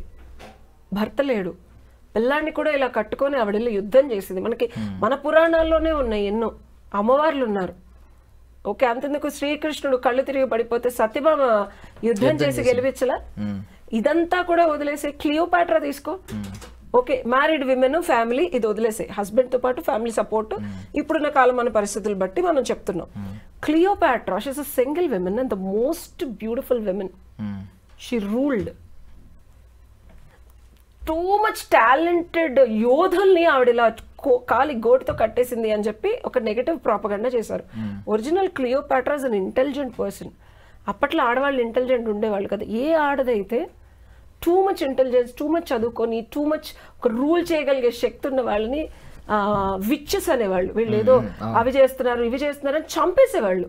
భర్త లేడు, పిల్లాన్ని కూడా ఇలా కట్టుకొని ఆవిడ వెళ్ళి యుద్ధం చేసింది. మనకి మన పురాణాల్లోనే ఉన్నాయి ఎన్నో అమ్మవార్లు ఉన్నారు. ఓకే, అంతెందుకు శ్రీకృష్ణుడు కళ్ళు తిరిగి పడిపోతే సత్యభామ యుద్ధం చేసి గెలిపించలా. ఇదంతా కూడా వదిలేసి క్లియోపాట్రా తీసుకో, ఓకే మ్యారీడ్ విమెన్ ఫ్యామిలీ ఇది వదిలేసే, హస్బెండ్ తో పాటు ఫ్యామిలీ సపోర్ట్ ఇప్పుడున్న కాలం మన పరిస్థితులు బట్టి మనం చెప్తున్నాం. Cleopatra she is a single women and the most beautiful women. She ruled. Too much talented యోధుల్ని ఆవిడ ఇలా కాలి గోటితో కట్టేసింది అని చెప్పి ఒక నెగటివ్ ప్రాపగండా చేశారు. Original Cleopatra is an intelligent person. అప్పట్లో ఆడవాళ్ళు ఇంటెలిజెంట్ ఉండేవాళ్ళు కదా. ఏ ఆడదైతే too much intelligence, too much చదువుకొని, టూ మచ్ ఒక రూల్ చేయగలిగే శక్తి ఉన్న వాళ్ళని విచ్చెస్ అనేవాళ్ళు. వీళ్ళు ఏదో అవి చేస్తున్నారు ఇవి చేస్తున్నారు అని చంపేసేవాళ్ళు.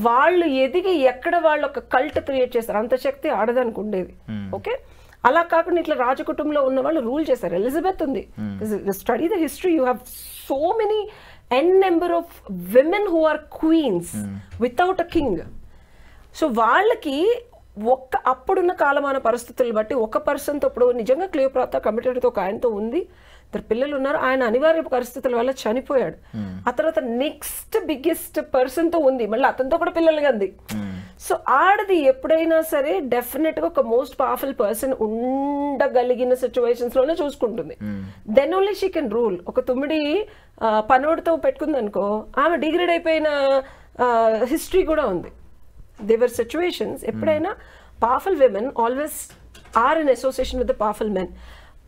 వాళ్ళు ఎదిగి ఎక్కడ వాళ్ళు ఒక కల్ట్ క్రియేట్ చేస్తారు, అంత శక్తి ఆడదానికి ఉండేది. ఓకే, అలా కాకుండా ఇట్లా రాజకుటుంబంలో ఉన్న వాళ్ళు రూల్ చేశారు. ఎలిజబెత్ ఉంది, study the history, you have so many number of women who are queens without a king. So వాళ్ళకి అప్పుడున్న కాలమాన పరిస్థితులను బట్టి ఒక పర్సన్తో, ఇప్పుడు నిజంగా క్లియోపాట్రా కమిటెడ్తో ఒక ఆయనతో ఉంది, ఇద్దరు పిల్లలు ఉన్నారు, ఆయన అనివార్య పరిస్థితుల వల్ల చనిపోయాడు. ఆ తర్వాత నెక్స్ట్ బిగ్గెస్ట్ పర్సన్తో ఉంది, మళ్ళీ అతనితో కూడా పిల్లలు కంది. సో ఆడది ఎప్పుడైనా సరే డెఫినెట్ గా ఒక మోస్ట్ పవర్ఫుల్ పర్సన్ ఉండగలిగిన సిచ్యువేషన్స్ లోనే చూసుకుంటుంది. Then only she can rule. ఒక తుమ్మిడి పనోడితో పెట్టుకుంది అనుకో, ఆమె డిగ్రేడ్ అయిపోయిన హిస్టరీ కూడా ఉంది. దేవర్ సిచ్యువేషన్స్ ఎప్పుడైనా powerful women always are in association with the powerful men.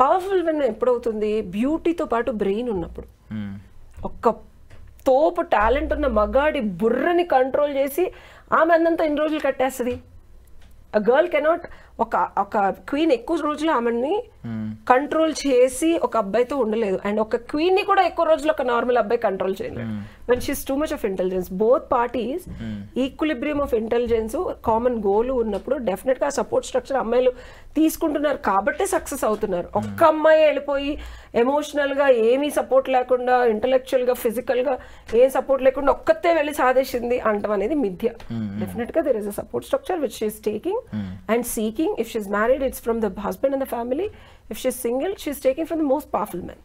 Powerful women ఎప్పుడవుతుంది, బ్యూటీతో పాటు బ్రెయిన్ ఉన్నప్పుడు. ఒక్క తోపు టాలెంట్ ఉన్న మగాడి బుర్రని కంట్రోల్ చేసి ఆమె అందంతా ఎన్ని రోజులు కట్టేస్తుంది. అ గర్ల్ కెనాట్, ఒక క్వీన్ ఎక్కువ రోజులు ఆమెని కంట్రోల్ చేసి ఒక అబ్బాయితో ఉండలేదు. అండ్ ఒక క్వీన్ ని కూడా ఎక్కువ రోజులు ఒక నార్మల్ అబ్బాయి కంట్రోల్ చేయలేదు. When she's too much of intelligence, both parties equilibrium of intelligence common goal ఉన్నప్పుడు డెఫినెట్ గా సపోర్ట్ స్ట్రక్చర్ అమ్మాయిలు తీసుకుంటున్నారు కాబట్టి సక్సెస్ అవుతున్నారు. ఒక్క అమ్మాయి వెళ్ళిపోయి ఎమోషనల్ గా ఏమీ సపోర్ట్ లేకుండా, ఇంటలెక్చువల్ గా ఫిజికల్ గా ఏ సపోర్ట్ లేకుండా ఒక్కతే వెళ్ళి సాధించింది అంటాం అనేది మిథ్య. డెఫినెట్ గా there is a support structure which she is taking and seeking. If she's married, it's from the husband and the family. If she's single, she's taking from the most powerful men.